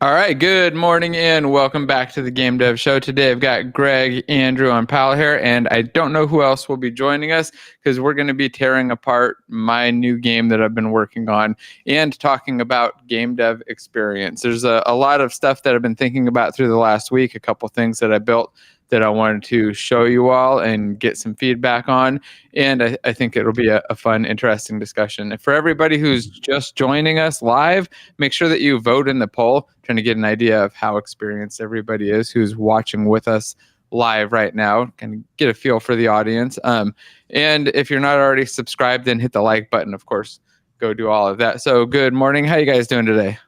All right, good morning and welcome back to the Game Dev Show. Today I've got Greg, Andrew, and Pal here, and I don't know who else will be joining us because we're going to be tearing apart my new game that I've been working on and talking about game dev experience. There's a lot of stuff that I've been thinking about through the last week, a couple things that I built that I wanted to show you all and get some feedback on. And I think it'll be a fun, interesting discussion. And for everybody who's just joining us live, make sure that you vote in the poll, trying to get an idea of how experienced everybody is who's watching with us live right now, kind of get a feel for the audience. And if you're not already subscribed, then hit the like button, of course. Go do all of that. So good morning. How you guys doing today?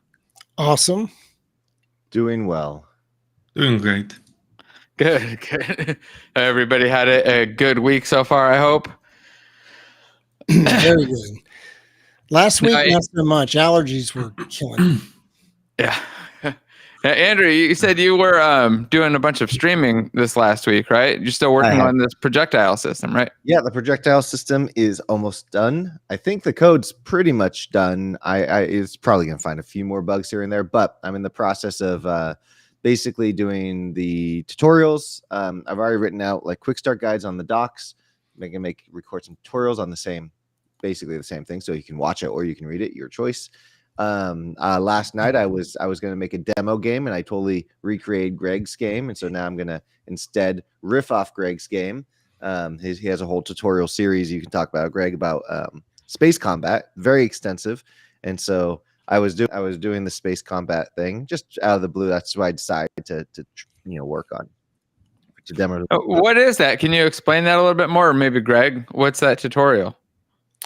Awesome. Doing well. Doing great. Good. Everybody had a good week so far, I hope. Very good. Last week, not so much. Allergies were killing. Yeah. Now, Andrew, you said you were doing a bunch of streaming this last week, right? You're still working on this projectile system, right? Yeah, the projectile system is almost done. I think the code's pretty much done. It's probably going to find a few more bugs here and there, but I'm in the process of basically doing the tutorials. I've already written out like quick start guides on the docs. Record some tutorials on basically the same thing, so you can watch it or you can read it, your choice. Last night I was going to make a demo game, and I totally recreated Greg's game, and so now I'm going to instead riff off Greg's game. He has a whole tutorial series you can talk about, Greg, about space combat, very extensive, and so I was doing the space combat thing just out of the blue. That's why I decided to work on to demo. What is that? Can you explain that a little bit more? Or maybe Greg, what's that tutorial?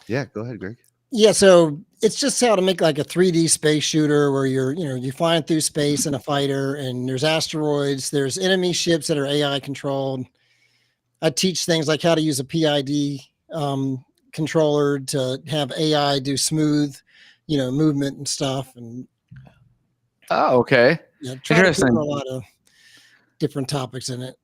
Yeah, go ahead, Greg. Yeah, so it's just how to make like a 3D space shooter where you're flying through space in a fighter, and there's asteroids, there's enemy ships that are AI controlled. I teach things like how to use a PID controller to have AI do smooth, movement and stuff. And okay. Yeah, interesting. A lot of different topics in it.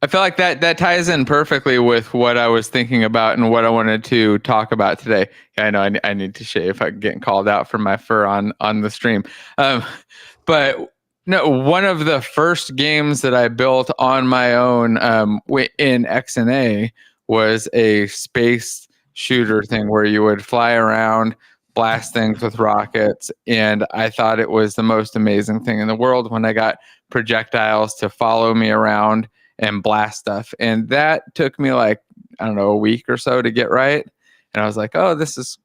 I feel like that ties in perfectly with what I was thinking about and what I wanted to talk about today. I know I need to shave. I'm getting called out for my fur on the stream. But no, one of the first games that I built on my own in XNA was a space shooter thing where you would fly around, blast things with rockets, and I thought it was the most amazing thing in the world when I got projectiles to follow me around and blast stuff. And that took me like, I don't know, a week or so to get right. And I was like, oh, this is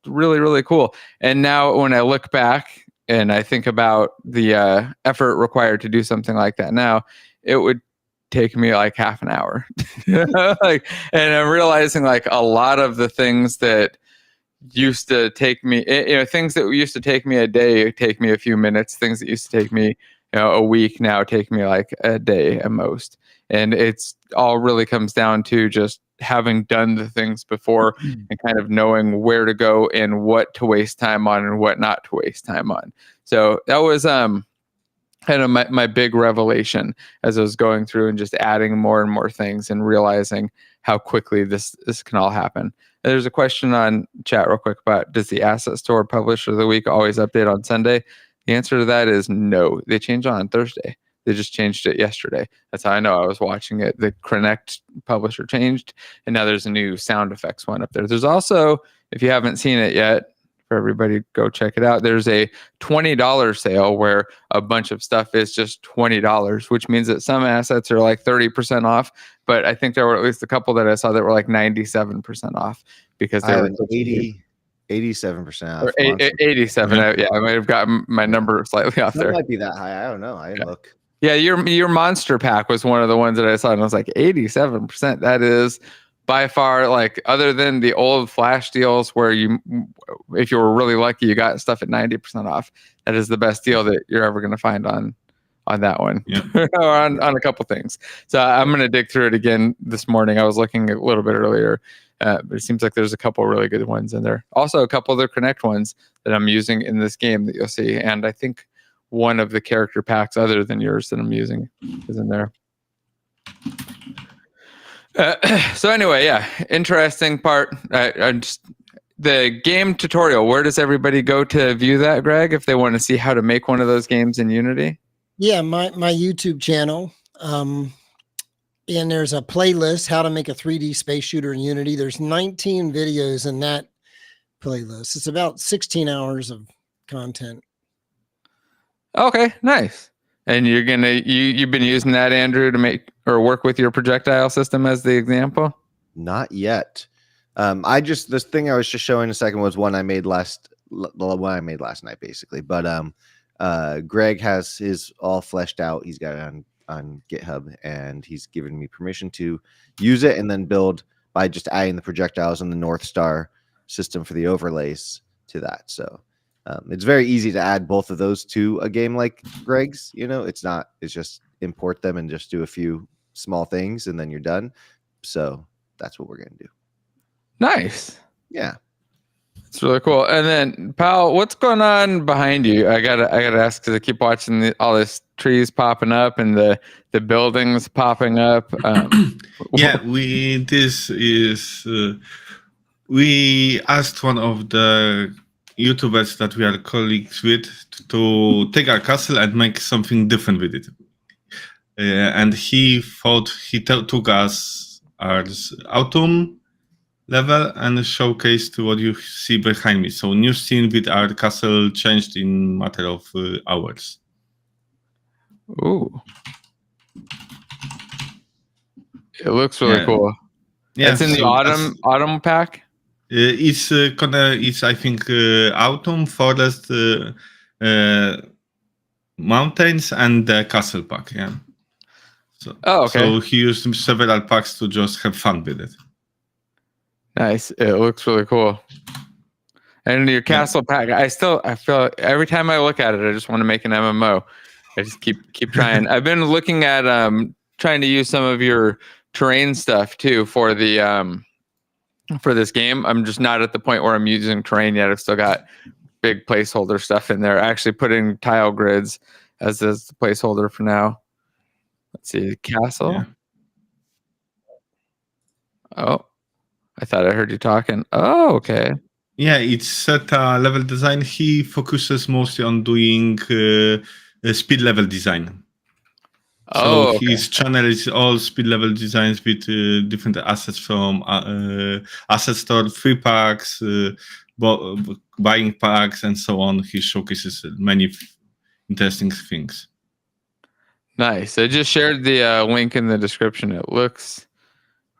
really, really cool. And now when I look back and I think about the effort required to do something like that now, it would take me like half an hour. And I'm realizing like a lot of the things that used to take me, things that used to take me a day take me a few minutes. Things that used to take me a week now take me like a day at most. And it's all really comes down to just having done the things before and kind of knowing where to go and what to waste time on and what not to waste time on. So that was kind of my big revelation as I was going through and just adding more and more things and realizing how quickly this can all happen. There's a question on chat real quick about, does the asset store publisher of the week always update on Sunday? The answer to that is no. They change on Thursday. They just changed it yesterday. That's how I know. I was watching it. The Connect publisher changed, and now there's a new sound effects one up there. There's also, if you haven't seen it yet, for everybody, go check it out. There's a $20 sale where a bunch of stuff is just $20, which means that some assets are like 30% off. But I think there were at least a couple that I saw that were like 97% off because they were 87% off. 87. Yeah, I might have gotten my number slightly off there. It might be that high. I don't know. I didn't look. Yeah, your monster pack was one of the ones that I saw, and I was like, 87%. That is by far, like, other than the old flash deals where if you were really lucky, you got stuff at 90% off. That is the best deal that you're ever going to find on that one, or on a couple things. So I'm going to dig through it again this morning. I was looking a little bit earlier, but it seems like there's a couple really good ones in there. Also, a couple of the Connect ones that I'm using in this game that you'll see, and I think one of the character packs other than yours that I'm using is in there. So anyway, yeah, interesting part. I just the game tutorial, where does everybody go to view that, Greg, if they want to see how to make one of those games in Unity? Yeah, my YouTube channel. And there's a playlist, how to make a 3D space shooter in Unity. There's 19 videos in that playlist. It's about 16 hours of content. Okay, nice. And you've been using that, Andrew, to make or work with your projectile system as the example? Not yet. This thing I was just showing a second was one I made last night, basically. But Greg has his all fleshed out. He's got it on GitHub, and he's given me permission to use it and then build by just adding the projectiles and the North Star system for the overlays to that. So it's very easy to add both of those to a game like Greg's. It's just import them and just do a few small things and then you're done. So that's what we're going to do. Nice. Yeah. It's really cool. And then, Pal, what's going on behind you? I gotta ask, because I keep watching all this trees popping up and the buildings popping up. Yeah, we asked one of the YouTubers that we are colleagues with to take our castle and make something different with it. And he thought took us our autumn level and showcased what you see behind me. So new scene with our castle changed in matter of hours. Ooh. It looks really cool. Yeah, it's in the autumn pack. It's I think autumn, forest, mountains, and the castle pack. Yeah. So, okay. So he used several packs to just have fun with it. Nice. It looks really cool. And your castle pack, I feel every time I look at it, I just want to make an MMO. I just keep trying. I've been looking at trying to use some of your terrain stuff too for the for this game. I'm just not at the point where I'm using terrain yet. I've still got big placeholder stuff in there. Actually putting tile grids as the placeholder for now. Let's see, castle. Yeah. Oh, I thought I heard you talking. Oh, okay. Yeah, it's set level design. He focuses mostly on doing speed level design. So his channel is all speed level designs with different assets from asset store, free packs, buying packs, and so on. He showcases many interesting things. Nice. I just shared the link in the description. It looks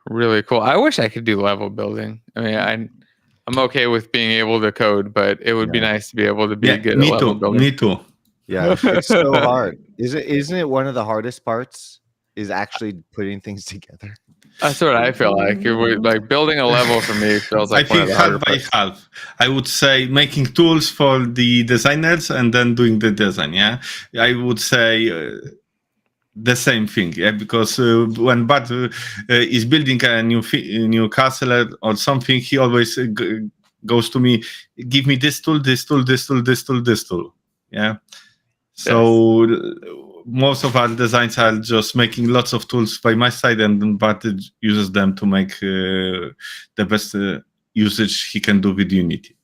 really cool. I wish I could do level building. I mean, I'm okay with being able to code, but it would be nice to be able to be good at level building. Me too. Yeah, it's so hard. Isn't it one of the hardest parts is actually putting things together? That's what I feel like. Like building a level for me feels like I think half by half. I would say making tools for the designers and then doing the design. Yeah, I would say the same thing. Yeah, because when Bud is building a new castle or something, he always goes to me, give me this tool, this tool, this tool, this tool, this tool. Yeah. So most of our designs are just making lots of tools by my side, and Bart uses them to make the best usage he can do with Unity.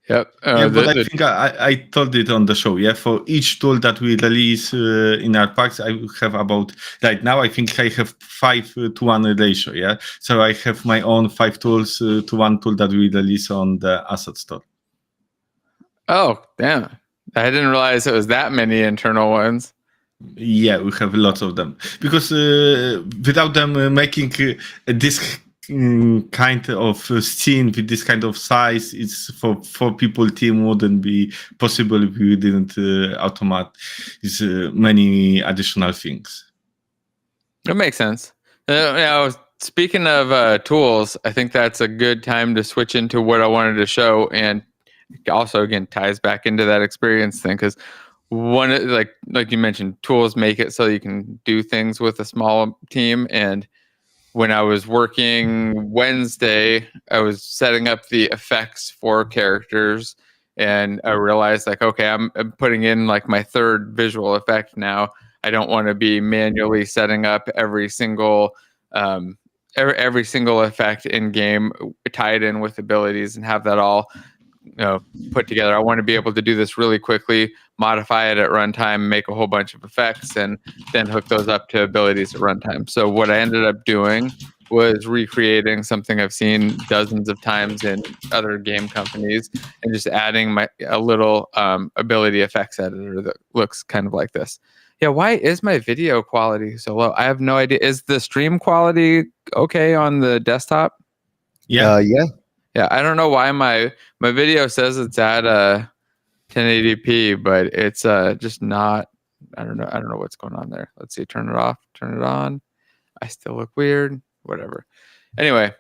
Yep. But I think I told it on the show. Yeah, for each tool that we release in our packs, I have about right now. I think I have 5-to-1 ratio. Yeah, so I have my own 5 tools to 1 tool that we release on the asset store. Oh, damn. I didn't realize it was that many internal ones. Yeah, we have lots of them. Because without them making this kind of scene with this kind of size, it's for 4 people team wouldn't be possible if we didn't automate many additional things. It makes sense. Speaking of tools, I think that's a good time to switch into what I wanted to show, and also again ties back into that experience thing, because one like you mentioned, tools make it so you can do things with a small team. And when I was working Wednesday, I was setting up the effects for characters, and I realized okay, I'm putting in my 3rd visual effect now. I don't want to be manually setting up every single every single effect in game, tie it in with abilities, and have that all put together. I want to be able to do this really quickly, modify it at runtime, make a whole bunch of effects, and then hook those up to abilities at runtime. So what I ended up doing was recreating something I've seen dozens of times in other game companies, and just adding a little ability effects editor that looks kind of like this. Yeah, why is my video quality so low? I have no idea. Is the stream quality okay on the desktop? Yeah. Yeah, I don't know why my video says it's at 1080p, but it's just not. I don't know what's going on there. Let's see. Turn it off. Turn it on. I still look weird. Whatever. Anyway,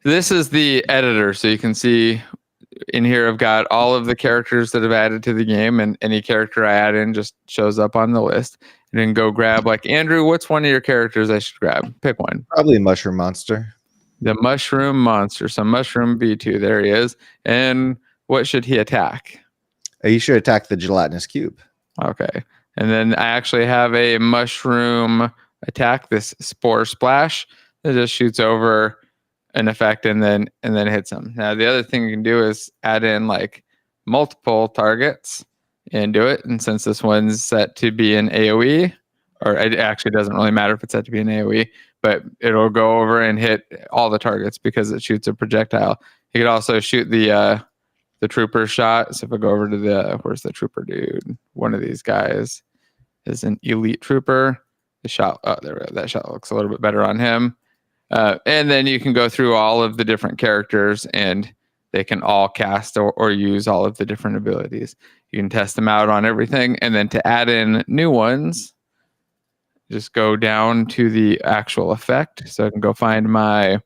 this is the editor, so you can see in here I've got all of the characters that I've added to the game, and any character I add in just shows up on the list. And then go grab, like, Andrew, what's one of your characters I should grab? Pick one. Probably Mushroom Monster. The Mushroom Monster. So Mushroom B2, there he is. And what should he attack? You should attack the gelatinous cube. Okay. And then I actually have a mushroom attack, this Spore Splash, that just shoots over an effect and then hits him. Now the other thing you can do is add in like multiple targets and do it. And since this one's set to be an AoE, or it actually doesn't really matter if it's set to be an AoE, but it'll go over and hit all the targets because it shoots a projectile. You could also shoot the trooper shot. So if I go over to where's the trooper dude? One of these guys is an elite trooper. The shot, that shot looks a little bit better on him. And then you can go through all of the different characters, and they can all cast or use all of the different abilities. You can test them out on everything, and then to add in new ones, just go down to the actual effect. So I can go find my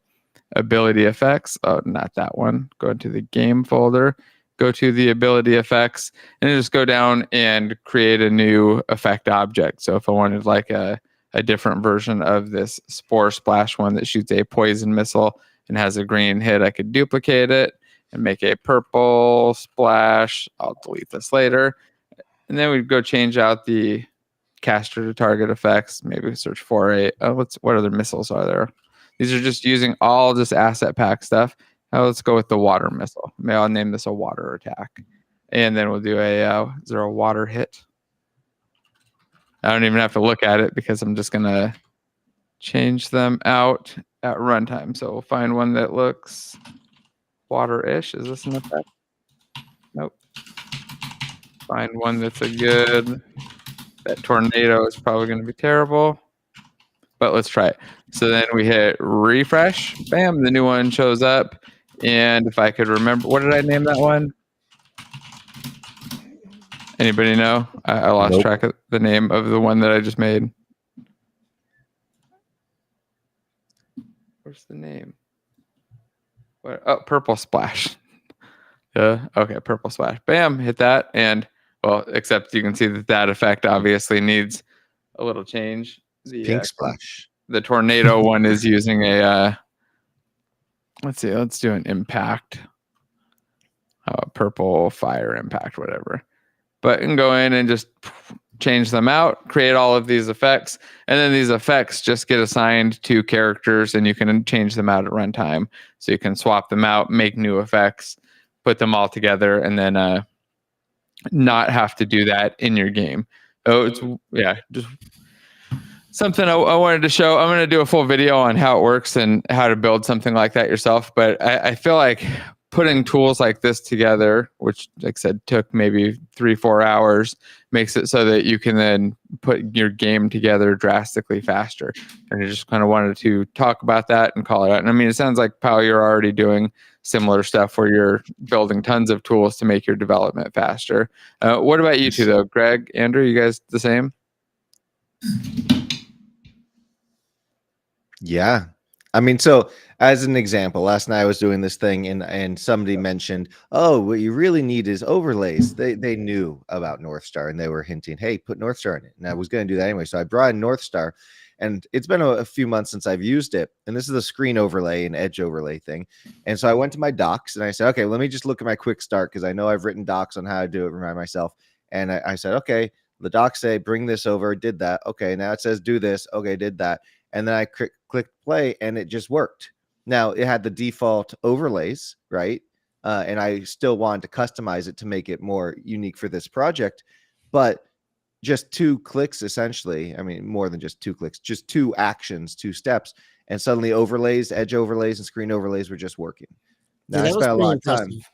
ability effects. Oh, not that one. Go into the game folder, go to the ability effects, and just go down and create a new effect object. So if I wanted like a different version of this Spore Splash one that shoots a poison missile and has a green hit, I could duplicate it and make a purple splash. I'll delete this later. And then we'd go change out the caster to target effects. Maybe we search for what other missiles are there? These are just using all this asset pack stuff. Now let's go with the water missile. Maybe I'll name this a water attack. And then we'll do is there a water hit? I don't even have to look at it because I'm just going to change them out at runtime. So we'll find one that looks water-ish. Is this an effect? Nope. Find one that's a good... That tornado is probably going to be terrible. But let's try it. So then we hit refresh. Bam, the new one shows up. And if I could remember... What did I name that one? Anybody know? I lost track of the name of the one that I just made. Where's the name? What? Oh, Purple Splash. Okay, Purple Splash. Bam, hit that. And, well, except you can see that effect obviously needs a little change. The Pink Splash. The tornado one is using a... let's see, let's do an impact. Purple fire impact, whatever. But you can go in and just change them out, create all of these effects, and then these effects just get assigned to characters, and you can change them out at runtime. So you can swap them out, make new effects, put them all together, and then not have to do that in your game. Oh, it's just something I wanted to show. I'm going to do a full video on how it works and how to build something like that yourself. But I feel like putting tools like this together, which, like I said, took maybe 3-4 hours, makes it so that you can then put your game together drastically faster. And I just kind of wanted to talk about that and call it out. And I mean, it sounds like, Pal, you're already doing similar stuff where you're building tons of tools to make your development faster. What about you two, though? Greg, Andrew, you guys the same? Yeah. I mean, so as an example, last night I was doing this thing and somebody mentioned, oh, what you really need is overlays. They knew about North Star and they were hinting, hey, put North Star in it. And I was going to do that anyway. So I brought in North Star, and it's been a few months since I've used it. And this is a screen overlay and edge overlay thing. And so I went to my docs and I said, okay, let me just look at my quick start, because I know I've written docs on how to do it, remind myself. And I said, okay, the docs say, bring this over, did that. Okay, now it says do this. Okay, did that. And then I clicked play, and it just worked. Now it had the default overlays, right? And I still wanted to customize it to make it more unique for this project, but just 2 clicks, essentially. I mean, more than just 2 clicks, just 2 actions, 2 steps, and suddenly overlays, edge overlays, and screen overlays were just working. Now, Yeah, I that was spent a pretty lot of time. impressive.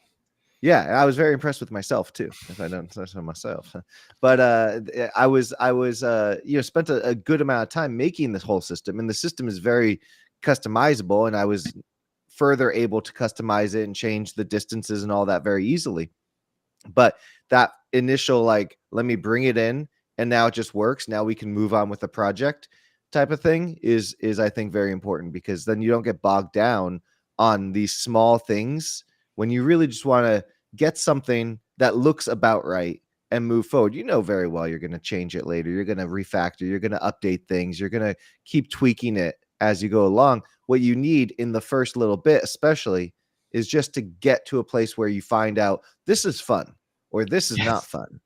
Yeah, and I was very impressed with myself too, if I don't say so myself. But I was spent a good amount of time making this whole system, and the system is very customizable, and I was further able to customize it and change the distances and all that very easily. But that initial, like, let me bring it in and now it just works, now we can move on with the project type of thing is I think very important, because then you don't get bogged down on these small things when you really just want to get something that looks about right and move forward. You know very well you're going to change it later, you're going to refactor, you're going to update things, you're going to keep tweaking it as you go along. What you need in the first little bit especially is just to get to a place where you find out this is fun or this is not fun,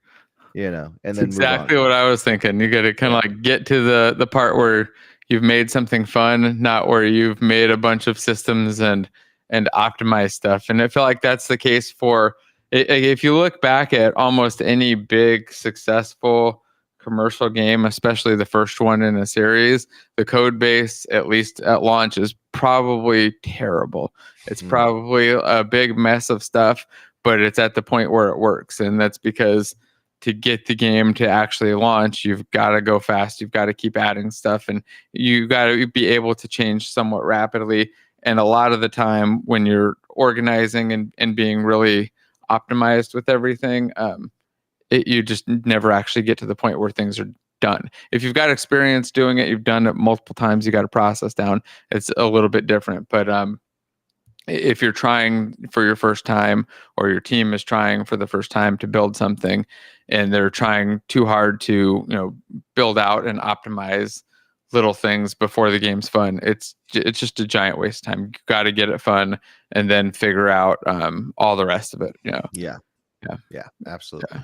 and That's then exactly move on. what I was thinking. You got to kind of like get to the part where you've made something fun, not where you've made a bunch of systems and optimized stuff. And I feel like that's the case for, if you look back at almost any big successful commercial game, especially the first one in a series, the code base, at least at launch, is probably terrible. It's probably a big mess of stuff, but it's at the point where it works. And that's because to get the game to actually launch, you've got to go fast. You've got to keep adding stuff, and you got to be able to change somewhat rapidly. And a lot of the time when you're organizing and being really optimized with everything, you just never actually get to the point where things are done. If you've got experience doing it, you've done it multiple times, you got a process down, it's a little bit different. But if you're trying for your first time, or your team is trying for the first time to build something, and they're trying too hard to build out and optimize little things before the game's fun, it's just a giant waste of time. You got to get it fun and then figure out all the rest of it. Yeah, absolutely.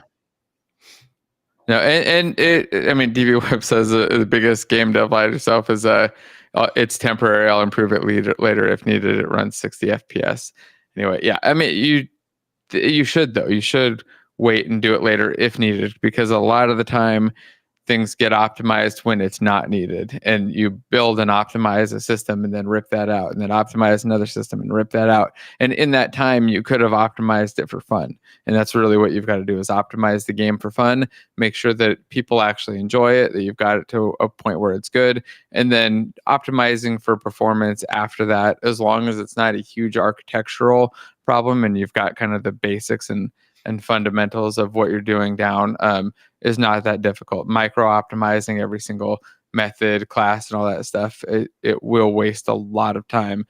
No, and I mean, DB Web says the biggest game dev lie to yourself is it's temporary. I'll improve it later if needed. It runs 60 FPS. Anyway, yeah. I mean, you should though. You should wait and do it later if needed, because a lot of the time things get optimized when it's not needed, and you build and optimize a system and then rip that out, and then optimize another system and rip that out. And in that time, you could have optimized it for fun. And that's really what you've got to do, is optimize the game for fun, make sure that people actually enjoy it, that you've got it to a point where it's good, and then optimizing for performance after that, as long as it's not a huge architectural problem and you've got kind of the basics and fundamentals of what you're doing down, is not that difficult. Micro optimizing every single method, class, and all that stuff, it will waste a lot of time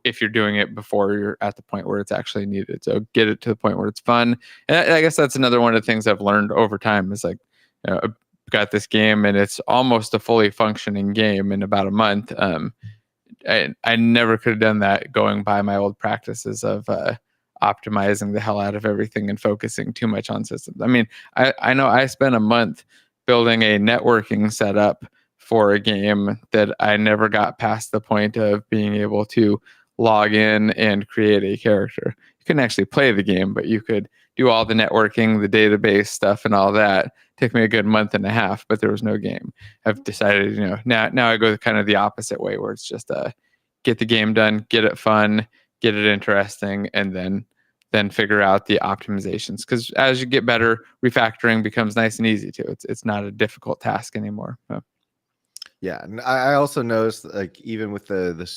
if you're doing it before you're at the point where it's actually needed. So get it to the point where it's fun. And I guess that's another one of the things I've learned over time is like, I've got this game and it's almost a fully functioning game in about a month. I never could have done that going by my old practices of optimizing the hell out of everything and focusing too much on systems. I mean, I know I spent a month building a networking setup for a game that I never got past the point of being able to log in and create a character. You couldn't actually play the game, but you could do all the networking, the database stuff, and all that. It took me a good month and a half, but there was no game. I've decided, now I go kind of the opposite way, where it's just get the game done, get it fun, get it interesting, and then figure out the optimizations. Because as you get better, refactoring becomes nice and easy too. It's not a difficult task anymore. So. Yeah, and I also noticed, like, even with the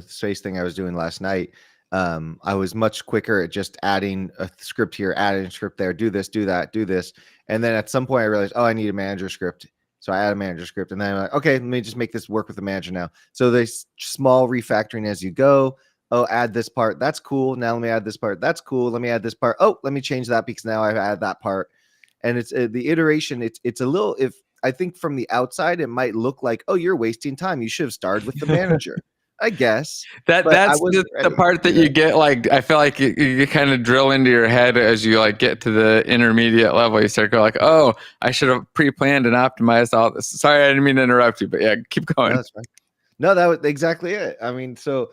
space thing I was doing last night, I was much quicker at just adding a script here, adding a script there, do this, do that, do this, and then at some point I realized, I need a manager script. So I add a manager script, and then I'm like, okay, let me just make this work with the manager now. So there's small refactoring as you go. Oh, add this part. That's cool. Now let me add this part. That's cool. Let me add this part. Oh, let me change that because now I've added that part. And it's the iteration. It's a little, if I think from the outside, it might look like, oh, you're wasting time. You should have started with the manager. I guess that's the part that you get. Like, I feel like you kind of drill into your head as you like get to the intermediate level. You start going like, oh, I should have pre-planned and optimized all this. Sorry, I didn't mean to interrupt you, but yeah, keep going. No, that's fine. No, that was exactly it. I mean, so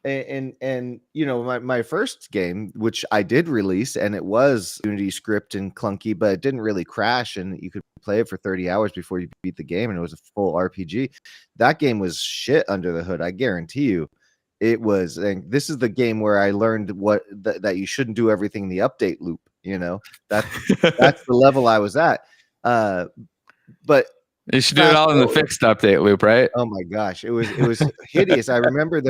and you know, my first game, which I did release, and it was Unity script and clunky, but it didn't really crash, and you could play it for 30 hours before you beat the game, and it was a full RPG. That game was shit under the hood, I guarantee you. It was, and this is the game where I learned that you shouldn't do everything in the update loop. You know, that's the level I was at. But you should do it all in the fixed update loop, right? oh my gosh, it was hideous. I remember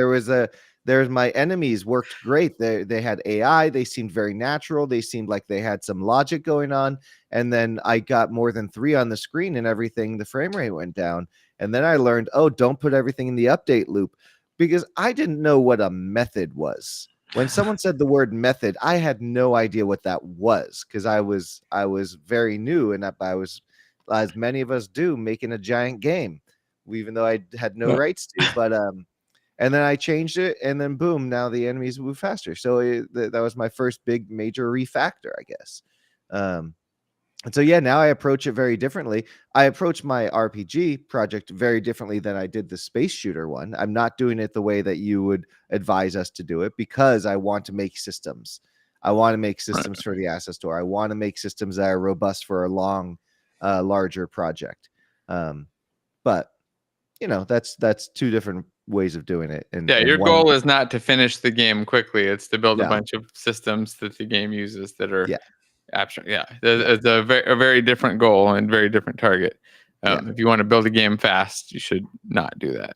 there's my enemies worked great. They had AI, they seemed very natural, they seemed like they had some logic going on. And then I got more than 3 on the screen and everything, the frame rate went down. And then I learned, oh, don't put everything in the update loop, because I didn't know what a method was. When someone said the word method, I had no idea what that was, because I was very new, and I was, as many of us do, making a giant game, even though I had no rights to. But and then I changed it, and then boom, now the enemies move faster. So that was my first big major refactor, I guess. And so yeah, now I approach it very differently. I approach my RPG project very differently than I did the space shooter one. I'm not doing it the way that you would advise us to do it, because I want to make systems. I want to make systems for the asset store. I want to make systems that are robust for a larger project. But you know, that's 2 different ways of doing it. And yeah, your one, goal is not to finish the game quickly. It's to build a No. bunch of systems that the game uses that are Yeah. abstract. Yeah, it's a very different goal and very different target. If you want to build a game fast, you should not do that.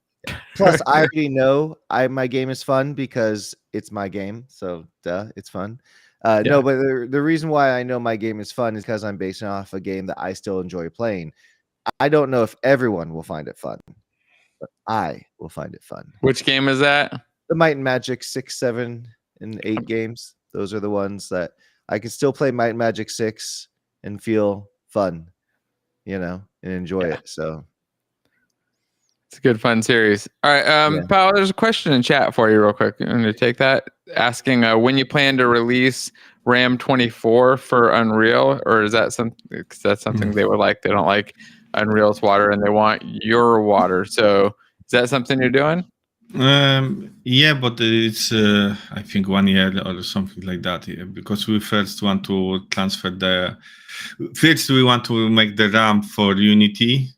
Plus, I already know my game is fun because it's my game. So it's fun. No, but the reason why I know my game is fun is because I'm basing off a game that I still enjoy playing. I don't know if everyone will find it fun, but I will find it fun. Which game is that? The Might and Magic 6, 7, and 8 games. Those are the ones that I can still play Might and Magic 6 and feel fun, you know, and enjoy it. So it's a good fun series. All right, Paul, there's a question in chat for you real quick. I'm going to take that, asking when you plan to release RAM 24 for Unreal, or is that something they would like? They don't like Unreal's water and they want your water. So is that something you're doing? Yeah, but it's I think 1 year or something like that. Yeah, because we first want to transfer first we want to make the RAM for Unity.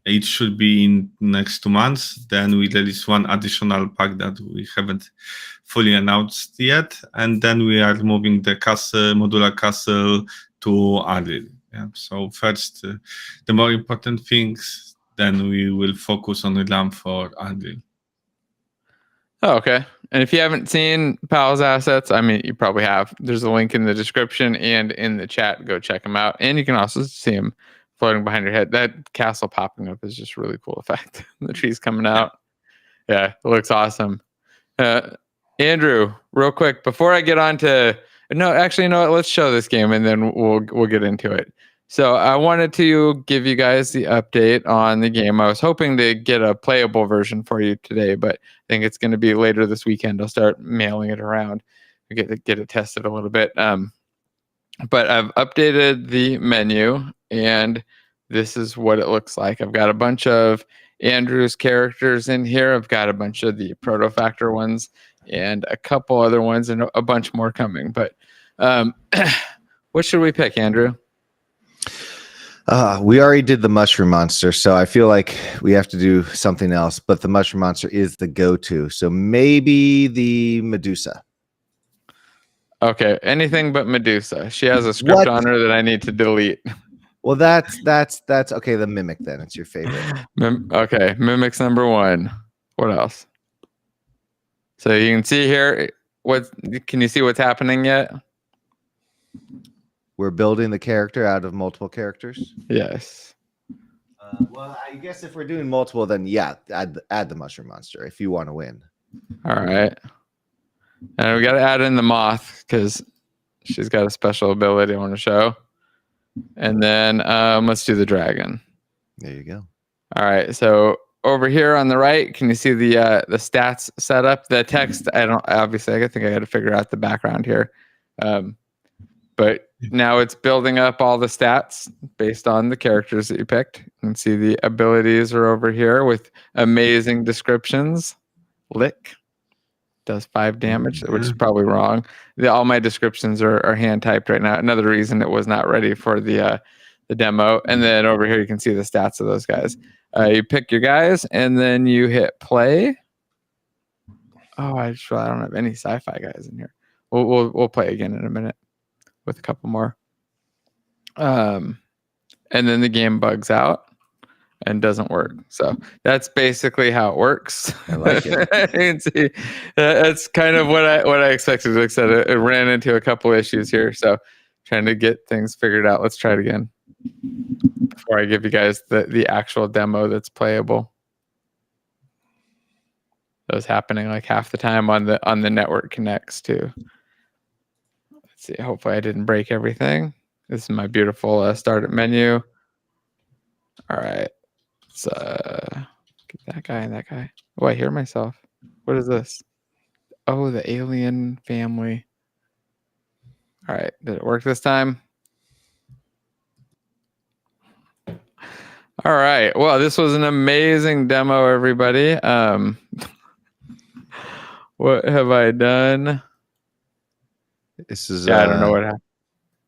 It should be in next 2 months. Then we release one additional pack that we haven't fully announced yet, and then we are moving the modular castle to Unreal. Yeah. So first, the more important things, then we will focus on the RAM for Unreal. Oh, okay. And if you haven't seen Pal's assets, I mean, you probably have. There's a link in the description and in the chat. Go check them out. And you can also see them floating behind your head. That castle popping up is just a really cool effect. The trees coming out. Yeah, it looks awesome. Andrew, real quick, before I get on to... No, actually, you know what? Let's show this game and then we'll get into it. So I wanted to give you guys the update on the game. I was hoping to get a playable version for you today, but I think it's going to be later this weekend. I'll start mailing it around and get it tested a little bit. But I've updated the menu, and this is what it looks like. I've got a bunch of Andrew's characters in here. I've got a bunch of the Protofactor ones and a couple other ones and a bunch more coming. But what should we pick, Andrew? We already did the Mushroom Monster, so I feel like we have to do something else. But the Mushroom Monster is the go-to. So maybe the Medusa. Okay, anything but Medusa. She has a script on her that I need to delete. Well, that's okay. The Mimic, then, it's your favorite. Okay, Mimic's number 1. What else? So you can see here. Can you see what's happening yet? We're building the character out of multiple characters. Yes. Well, I guess if we're doing multiple, then yeah, add the Mushroom Monster if you want to win. All right. And we got to add in the Moth because she's got a special ability I want to show. And then let's do the Dragon. There you go. All right. So over here on the right, can you see the stats setup? The text, I think I got to figure out the background here. But now it's building up all the stats based on the characters that you picked. You can see the abilities are over here with amazing descriptions. Lick does 5 damage, which is probably wrong. All my descriptions are hand typed right now. Another reason it was not ready for the demo. And then over here you can see the stats of those guys. You pick your guys and then you hit play. Oh, I don't have any sci-fi guys in here. We'll play again in a minute with a couple more. And then the game bugs out and doesn't work. So that's basically how it works. I like it. You can see that's kind of what I expected. Like I said, it ran into a couple issues here. So trying to get things figured out. Let's try it again before I give you guys the actual demo that's playable. That was happening like half the time on the network connects too. Let's see. Hopefully I didn't break everything. This is my beautiful startup menu. All right. Let's get that guy and that guy. Oh, I hear myself. What is this? Oh, the alien family. All right. Did it work this time? All right. Well, this was an amazing demo, everybody. What have I done? This is I don't know what happened.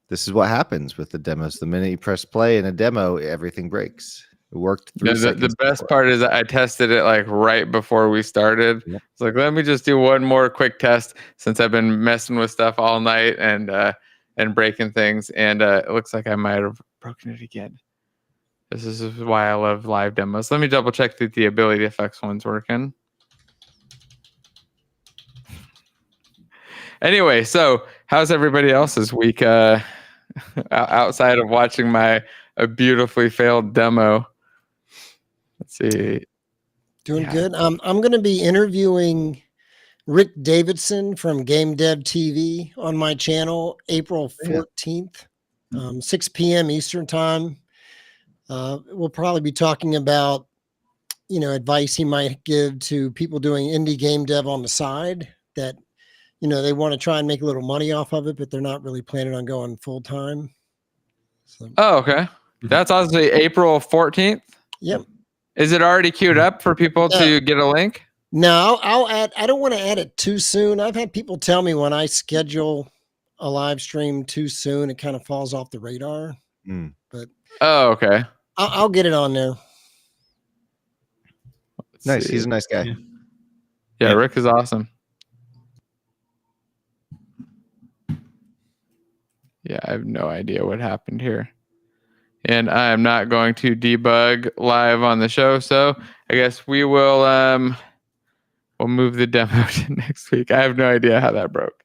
This is what happens with the demos. The minute you press play in a demo, everything breaks. It worked 3 seconds. The best part is I tested it like right before we started. Yep. It's like, let me just do one more quick test since I've been messing with stuff all night and breaking things. And it looks like I might have broken it again. This is why I love live demos. Let me double check that the ability effects one's working. Anyway, so how's everybody else's week outside of watching my beautifully failed demo? Let's see. Doing good. I'm going to be interviewing Rick Davidson from GameDevTV on my channel April 14th, 6 p.m. Eastern time. We'll probably be talking about, advice he might give to people doing indie game dev on the side that, they want to try and make a little money off of it, but they're not really planning on going full time. So. Oh, okay. That's honestly April 14th. Yep. Is it already queued up for people to get a link? No, I don't want to add it too soon. I've had people tell me when I schedule a live stream too soon, it kind of falls off the radar. But okay. I'll get it on there. Nice. He's a nice guy. Yeah, Rick is awesome. Yeah, I have no idea what happened here. And I am not going to debug live on the show, so I guess we will we'll move the demo to next week. I have no idea how that broke.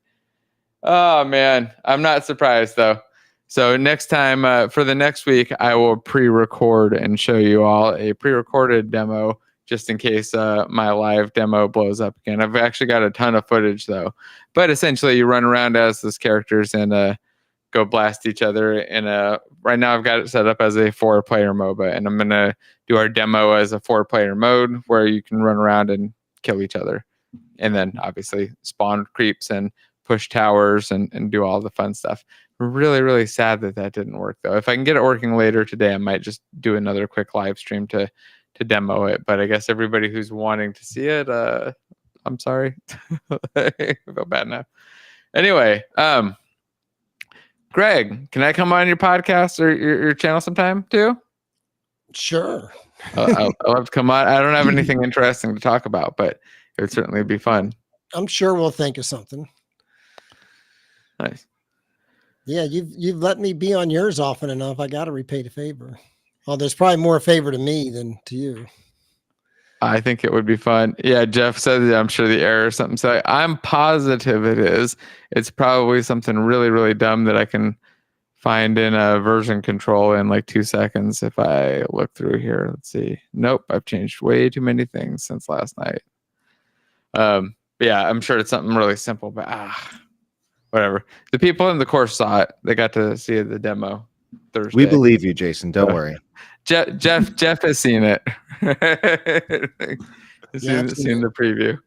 Oh man, I'm not surprised though. So next time for the next week, I will pre-record and show you all a pre-recorded demo just in case my live demo blows up again. I've actually got a ton of footage though. But essentially you run around as those characters and go blast each other in a right now I've got it set up as a 4-player MOBA, and I'm gonna do our demo as a 4-player mode where you can run around and kill each other. And then obviously spawn creeps and push towers and do all the fun stuff. Really, really sad that didn't work though. If I can get it working later today, I might just do another quick live stream to demo it. But I guess everybody who's wanting to see it, I'm sorry. I feel bad now. Anyway, Greg, can I come on your podcast or your channel sometime too? Sure. I'll love to come on. I don't have anything interesting to talk about, but it would certainly be fun. I'm sure we'll think of something. Nice. Yeah, you've let me be on yours often enough. I got to repay the favor. Well, there's probably more favor to me than to you. I think it would be fun. Yeah, Jeff said that I'm sure the error or something. So I'm positive it is. It's probably something really, really dumb that I can find in a version control in like 2 seconds if I look through here. Let's see. Nope, I've changed way too many things since last night. Yeah, I'm sure it's something really simple, but whatever. The people in the course saw it. They got to see the demo Thursday. We believe you, Jason. Don't worry. Jeff has seen it. Seen the preview.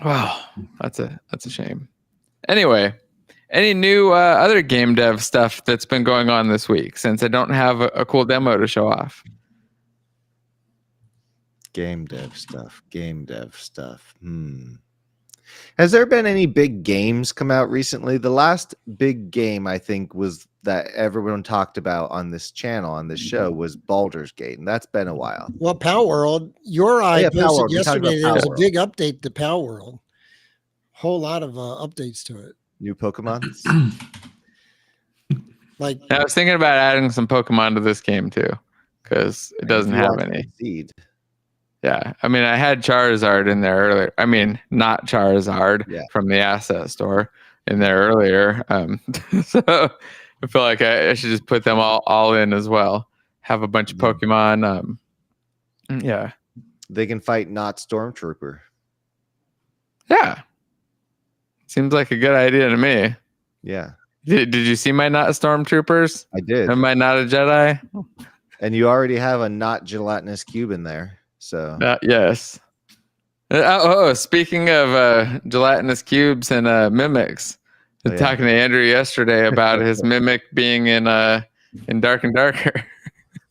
Wow, that's a shame. Anyway, Any new other game dev stuff that's been going on this week? Since I don't have a cool demo to show off. Game dev stuff. Has there been any big games come out recently? The last big game I think was that everyone talked about on this channel, on this show, was Baldur's Gate, and that's been a while. Well, Power World, your eye yeah, Power posted World. We talked about yesterday. There was a Power big update to Power World. Whole lot of updates to it. New Pokemon. Like, I was thinking about adding some Pokemon to this game too, because it doesn't have any. Seed. Yeah, I mean, I had Charizard in there earlier. I mean, not Charizard Yeah. from the asset store in there earlier. So I feel like I should just put them all in as well. Have a bunch of Pokemon. Yeah. They can fight not Stormtrooper. Yeah. Seems like a good idea to me. Yeah. Did you see my not Stormtroopers? I did. Am I not a Jedi? And you already have a not gelatinous cube in there. So Yes. Speaking of gelatinous cubes and mimics, I was talking to Andrew yesterday about his mimic being in Dark and Darker.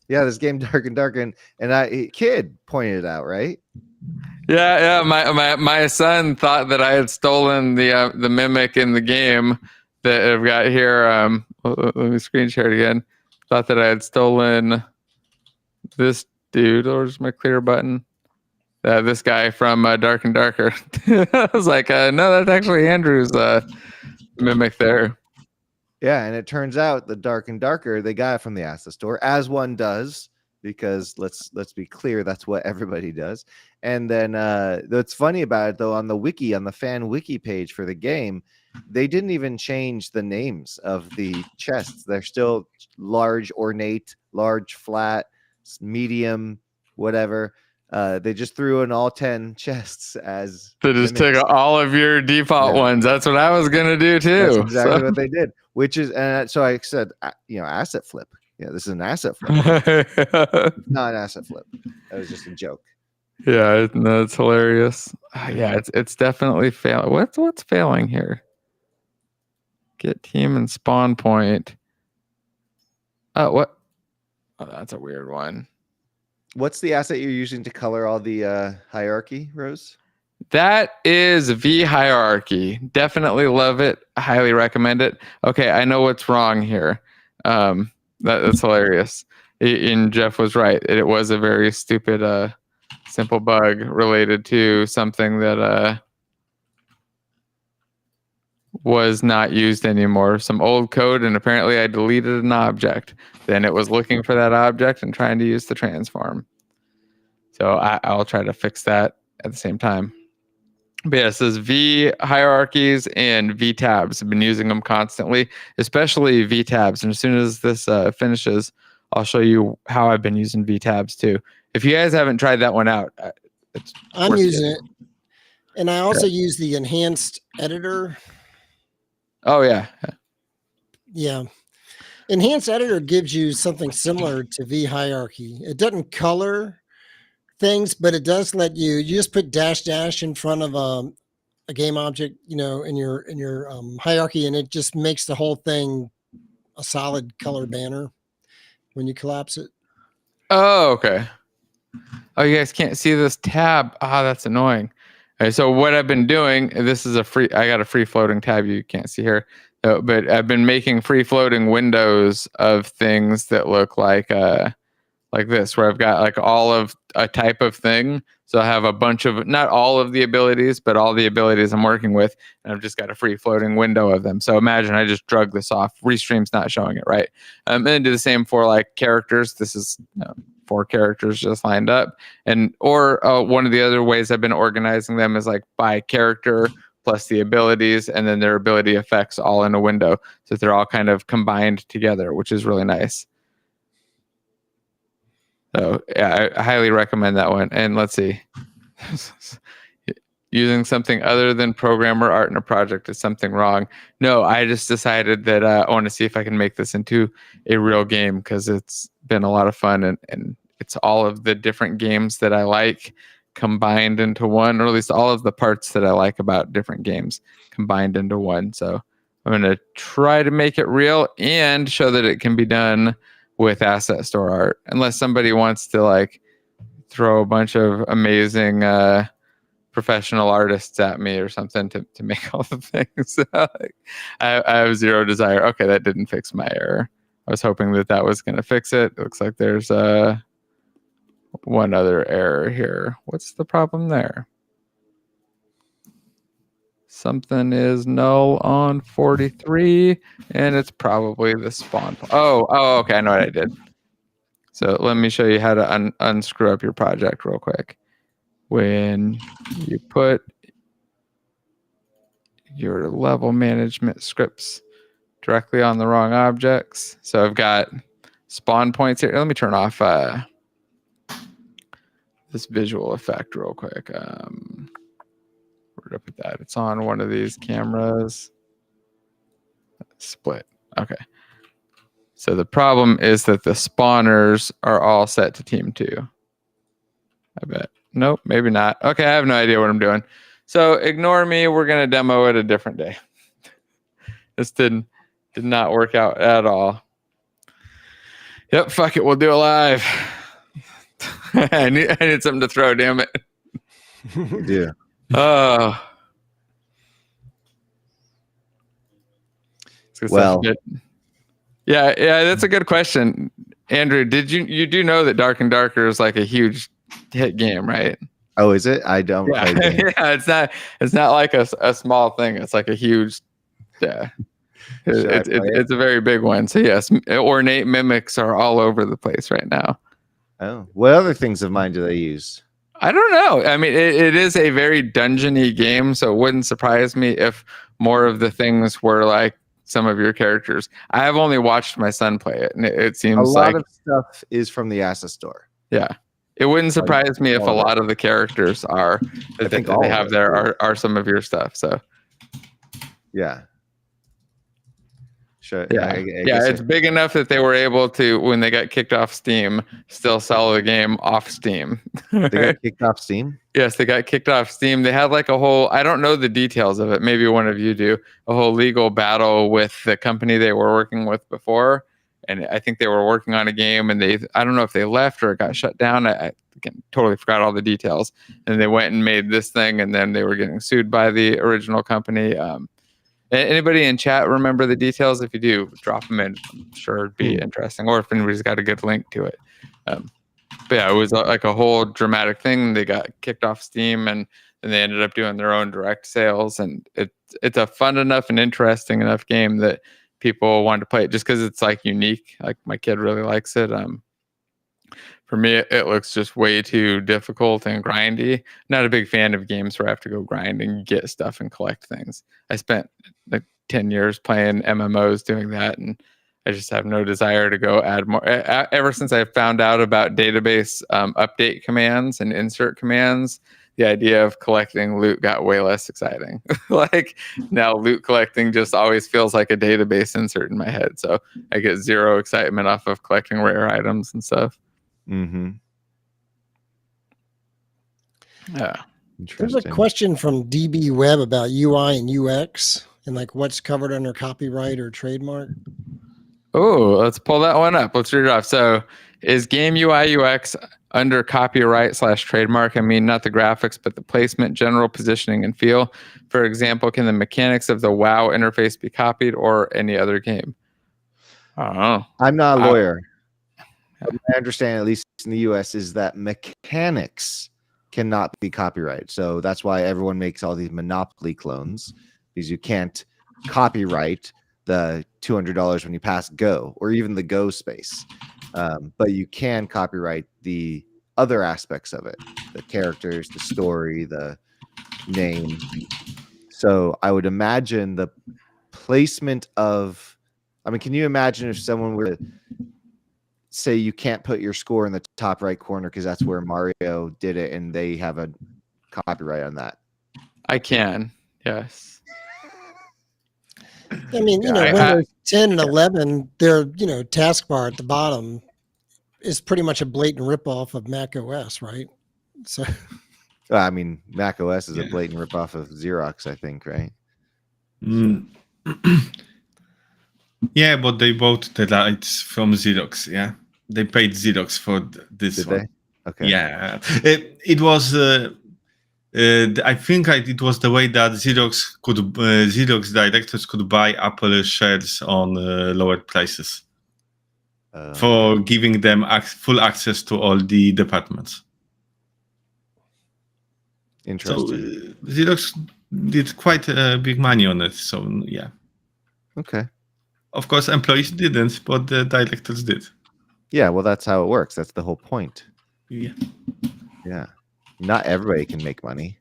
Yeah, this game Dark and Darker, and Kid pointed it out, right? Yeah. My son thought that I had stolen the mimic in the game that I've got here. Let me screen share it again. Thought that I had stolen this dude. Where's my clear button? This guy from Dark and Darker. I was like, no, that's actually Andrew's mimic there. Yeah, and it turns out the Dark and Darker, they got it from the asset store, as one does, because let's be clear, that's what everybody does. And then what's funny about it, though, on the fan wiki page for the game, they didn't even change the names of the chests. They're still large, ornate, large, flat, medium, whatever. They just threw in all 10 chests as to just take all of your default ones. That's what I was gonna do too. That's exactly what they did. Which is, and so I said, asset flip. Yeah, this is an asset flip. Not an asset flip. That was just a joke. Yeah, no, it's hilarious. Yeah, it's definitely failing. What's failing here? Get team and spawn point. What? Oh, that's a weird one. What's the asset you're using to color all the hierarchy, Rose? That is V hierarchy. Definitely love it. Highly recommend it. Okay, I know what's wrong here. That's hilarious. And Jeff was right. It was a very stupid, simple bug related to something that was not used anymore. Some old code, and apparently I deleted an object. Then it was looking for that object and trying to use the transform. So I'll try to fix that at the same time. But yeah, it says V hierarchies and V tabs. I've been using them constantly, especially V tabs. And as soon as this finishes, I'll show you how I've been using V tabs too. If you guys haven't tried that one out, I'm using it. And I also use the enhanced editor. Oh, yeah. Yeah. Enhanced editor gives you something similar to V hierarchy. It doesn't color things, but it does let you just put -- in front of a game object, in your hierarchy, and it just makes the whole thing a solid color banner when you collapse it. Oh, okay. Oh, you guys can't see this tab. That's annoying. Okay, so what I've been doing, this is I got a free floating tab you can't see here, but I've been making free floating windows of things that look like this, where I've got like all of a type of thing. So I have a bunch of, not all of the abilities, but all the abilities I'm working with, and I've just got a free floating window of them. So imagine I just drug this off. Restream's not showing it, right? And then do the same for like characters. This is 4 characters just lined up. Or one of the other ways I've been organizing them is like by character plus the abilities, and then their ability effects all in a window. So they're all kind of combined together, which is really nice. So yeah, I highly recommend that one. And let's see, using something other than programmer art in a project is something wrong. No, I just decided that I want to see if I can make this into a real game, because it's been a lot of fun, and it's all of the different games that I like combined into one, or at least all of the parts that I like about different games combined into one. So I'm going to try to make it real and show that it can be done with asset store art, unless somebody wants to like throw a bunch of amazing professional artists at me or something to make all the things. I have zero desire. Okay, that didn't fix my error. I was hoping that was going to fix it. It looks like there's one other error here. What's the problem there? Something is null on 43, and it's probably the spawn. Oh, okay. I know what I did. So let me show you how to unscrew up your project real quick. When you put your level management scripts directly on the wrong objects. So I've got spawn points here. Let me turn off this visual effect real quick. Where did I put that? It's on one of these cameras. Split. Okay. So the problem is that the spawners are all set to team 2. I bet. Nope, maybe not. Okay, I have no idea what I'm doing. So ignore me. We're going to demo it a different day. This did not work out at all. Yep, fuck it. We'll do it live. I need something to throw, damn it. Yeah. Oh. Well, yeah, that's a good question, Andrew. Did you do know that Dark and Darker is like a huge hit game, right? Oh, is it? I don't play games. Yeah, it's not like a small thing. It's like a huge, yeah. It's a very big one. So yes, ornate mimics are all over the place right now. Oh, what other things of mine do they use? I don't know. I mean, it is a very dungeony game, so it wouldn't surprise me if more of the things were like some of your characters. I have only watched my son play it, and it seems a lot of stuff is from the asset store. Yeah, it wouldn't surprise me if a lot of the characters are that they have there are some of your stuff. So yeah. Sure. Yeah, it's big enough that they were able to, when they got kicked off Steam, still sell the game off Steam. They got kicked off Steam? Yes, they got kicked off Steam. They had like a whole, I don't know the details of it, maybe one of you do, a whole legal battle with the company they were working with before. And I think they were working on a game, and I don't know if they left or it got shut down. I again, totally forgot all the details. And they went and made this thing, and then they were getting sued by the original company. Anybody in chat remember the details? If you do, drop them in. I'm sure it'd be interesting. Or if anybody's got a good link to it. But yeah, it was like a whole dramatic thing. They got kicked off Steam, and then they ended up doing their own direct sales. And it's a fun enough and interesting enough game that people wanted to play it just because it's like unique. Like my kid really likes it. For me, it looks just way too difficult and grindy. Not a big fan of games where I have to go grind and get stuff and collect things. I spent like 10 years playing MMOs doing that, and I just have no desire to go add more. Ever since I found out about database update commands and insert commands, the idea of collecting loot got way less exciting. Like now loot collecting just always feels like a database insert in my head. So I get zero excitement off of collecting rare items and stuff. Mm-hmm. Yeah. There's a question from DB Web about UI and UX and like what's covered under copyright or trademark. Oh, let's pull that one up. Let's read it off. So is game UI UX under copyright / trademark? I mean, not the graphics, but the placement, general positioning, and feel. For example, can the mechanics of the WoW interface be copied or any other game? I don't know. I'm not a lawyer. I understand, at least in the US, is that mechanics cannot be copyrighted. So that's why everyone makes all these Monopoly clones, because you can't copyright the $200 when you pass Go, or even the Go space. But you can copyright the other aspects of it, the characters, the story, the name. So I would imagine the placement of, I mean, can you imagine if someone were to say you can't put your score in the top right corner because that's where Mario did it and they have a copyright on that? I can, yes. I mean, you know, Windows 10 and 11, their, taskbar at the bottom is pretty much a blatant ripoff of Mac OS, right? So, I mean, Mac OS is a blatant ripoff of Xerox, I think, right? Yeah, but they bought the rights from Xerox. Yeah, they paid Xerox for this Did one. they? Okay. Yeah, it was. I think it was the way that Xerox directors could buy Apple shares on lower prices for giving them full access to all the departments. Interesting. So Xerox did quite big money on it. So yeah. Okay. Of course, employees didn't, but the directors did. Yeah, well, that's how it works. That's the whole point. Yeah. Yeah. Not everybody can make money.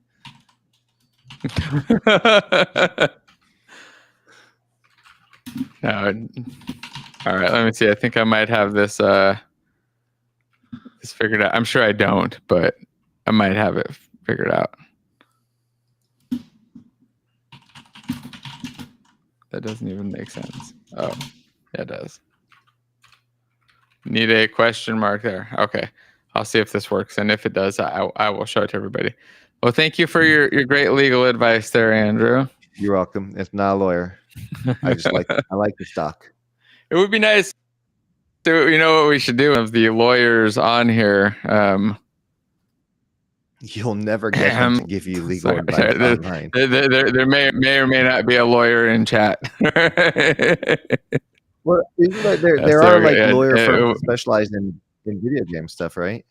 No. All right, let me see. I think I might have this this figured out. I'm sure I don't, but I might have it figured out. That doesn't even make sense. Oh, yeah, it does. Need a question mark there. Okay. I'll see if this works. And if it does, I will show it to everybody. Well, thank you for your great legal advice there, Andrew. You're welcome. It's not a lawyer. I like the stock. It would be nice to, you know what we should do of the lawyers on here. You'll never get them to give you legal sorry, advice online. There may or may not be a lawyer in chat. Well, isn't that there are like lawyer firms that specialize in video game stuff, right?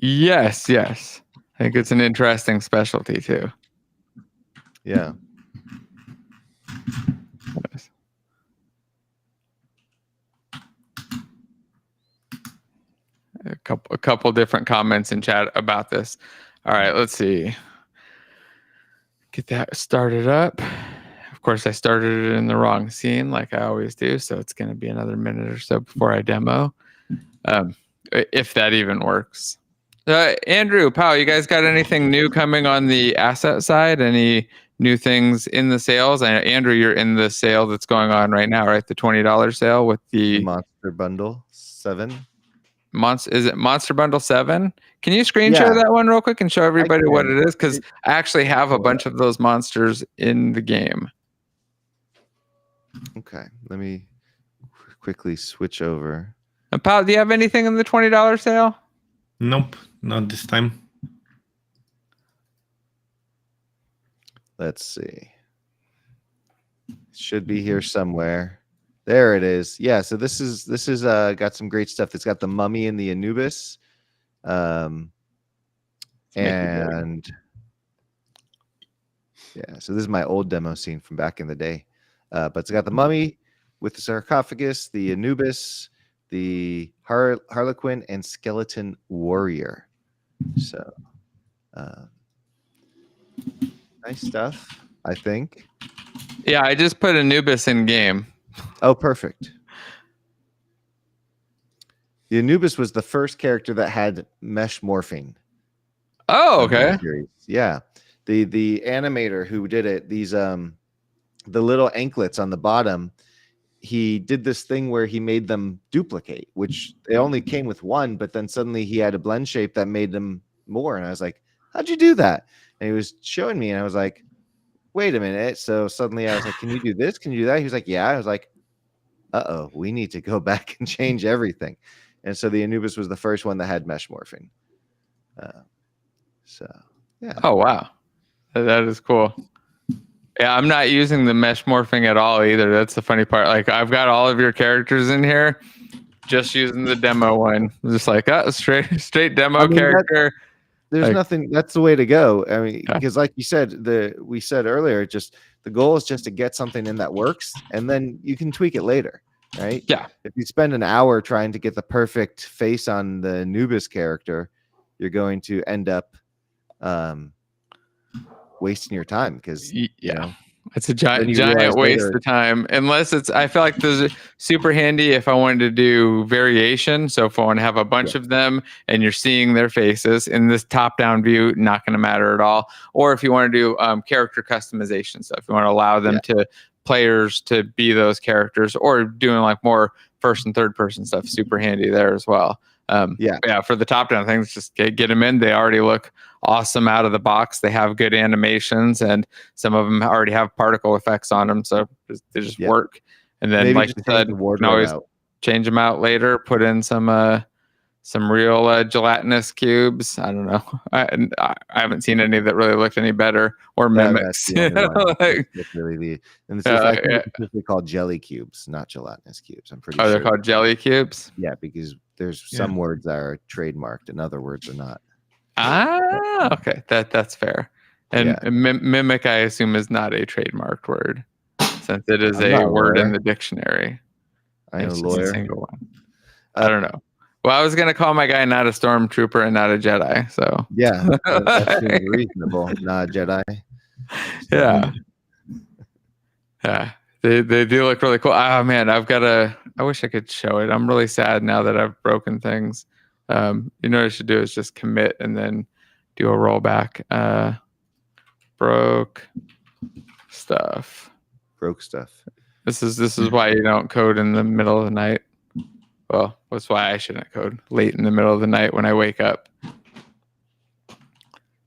Yes. I think it's an interesting specialty too. Yeah. A couple different comments in chat about this. All right, let's see. Get that started up. Of course, I started it in the wrong scene like I always do, so it's going to be another minute or so before I demo, if that even works. Andrew, Powell, you guys got anything new coming on the asset side? Any new things in the sales? Andrew, you're in the sale that's going on right now, right? The $20 sale with the Monster Bundle 7. Is it Monster Bundle 7? Can you screen share that one real quick and show everybody what it is? Because I actually have a bunch of those monsters in the game. Okay, let me quickly switch over. And Paul, do you have anything in the $20 sale? Nope, not this time. Let's see. It should be here somewhere. There it is. Yeah, so this is got some great stuff. It's got the Mummy and the Anubis. And yeah, so this is my old demo scene from back in the day. But it's got the Mummy with the sarcophagus, the Anubis, the Harlequin, and Skeleton Warrior. So nice stuff, I think. Yeah, I just put Anubis in game. Oh, perfect. The Anubis was the first character that had mesh morphing. Oh, okay. Yeah. The animator who did it, these the little anklets on the bottom, he did this thing where he made them duplicate, which they only came with one, but then suddenly he had a blend shape that made them more. And I was like, how'd you do that? And he was showing me, and I was like, wait a minute. So suddenly I was like, can you do this? Can you do that? He was like, yeah. I was like, uh-oh, we need to go back and change everything. And so the Anubis was the first one that had mesh morphing. So, yeah. Oh, wow. That is cool. Yeah, I'm not using the mesh morphing at all either. That's the funny part. Like, I've got all of your characters in here, just using the demo one. Just like, straight demo character. There's nothing. That's the way to go. I mean, because like you said, we said earlier, just the goal is just to get something in that works, and then you can tweak it later, right? Yeah. If you spend an hour trying to get the perfect face on the Anubis character, you're going to end up wasting your time because you know, it's a giant waste of time. Unless it's, I feel like this is super handy if I wanted to do variation. So if I want to have a bunch of them and you're seeing their faces in this top-down view, not going to matter at all. Or if you want to do character customization stuff, you want to allow them to players to be those characters, or doing like more first and third person stuff, super handy there as well. For the top-down things, just get them in. They already look awesome out of the box. They have good animations, and some of them already have particle effects on them, so they just work. And then, Maybe like just you change said, the you can wardrobe always out. change them out later. Put in some real gelatinous cubes. I don't know. I haven't seen any that really looked any better or mimics. That's the only one. Like, That's really the, and it's Yeah, I think yeah. it's specifically called jelly cubes, not gelatinous cubes. I'm pretty oh, sure. they're called jelly cubes. Yeah, because there's some words that are trademarked and other words are not. Okay, that's fair. And mimic, I assume, is not a trademarked word, since it is I'm a not a word in lawyer. the dictionary. I'm a It's just lawyer. single one. I don't know. Well, I was gonna call my guy not a stormtrooper and not a Jedi. So Yeah, that seems reasonable. Not a Jedi. yeah, yeah. They do look really cool. Oh man, I wish I could show it. I'm really sad now that I've broken things. You know what I should do is just commit and then do a rollback. Broke stuff. Broke stuff. This is why you don't code in the middle of the night. Well, that's why I shouldn't code late in the middle of the night when I wake up.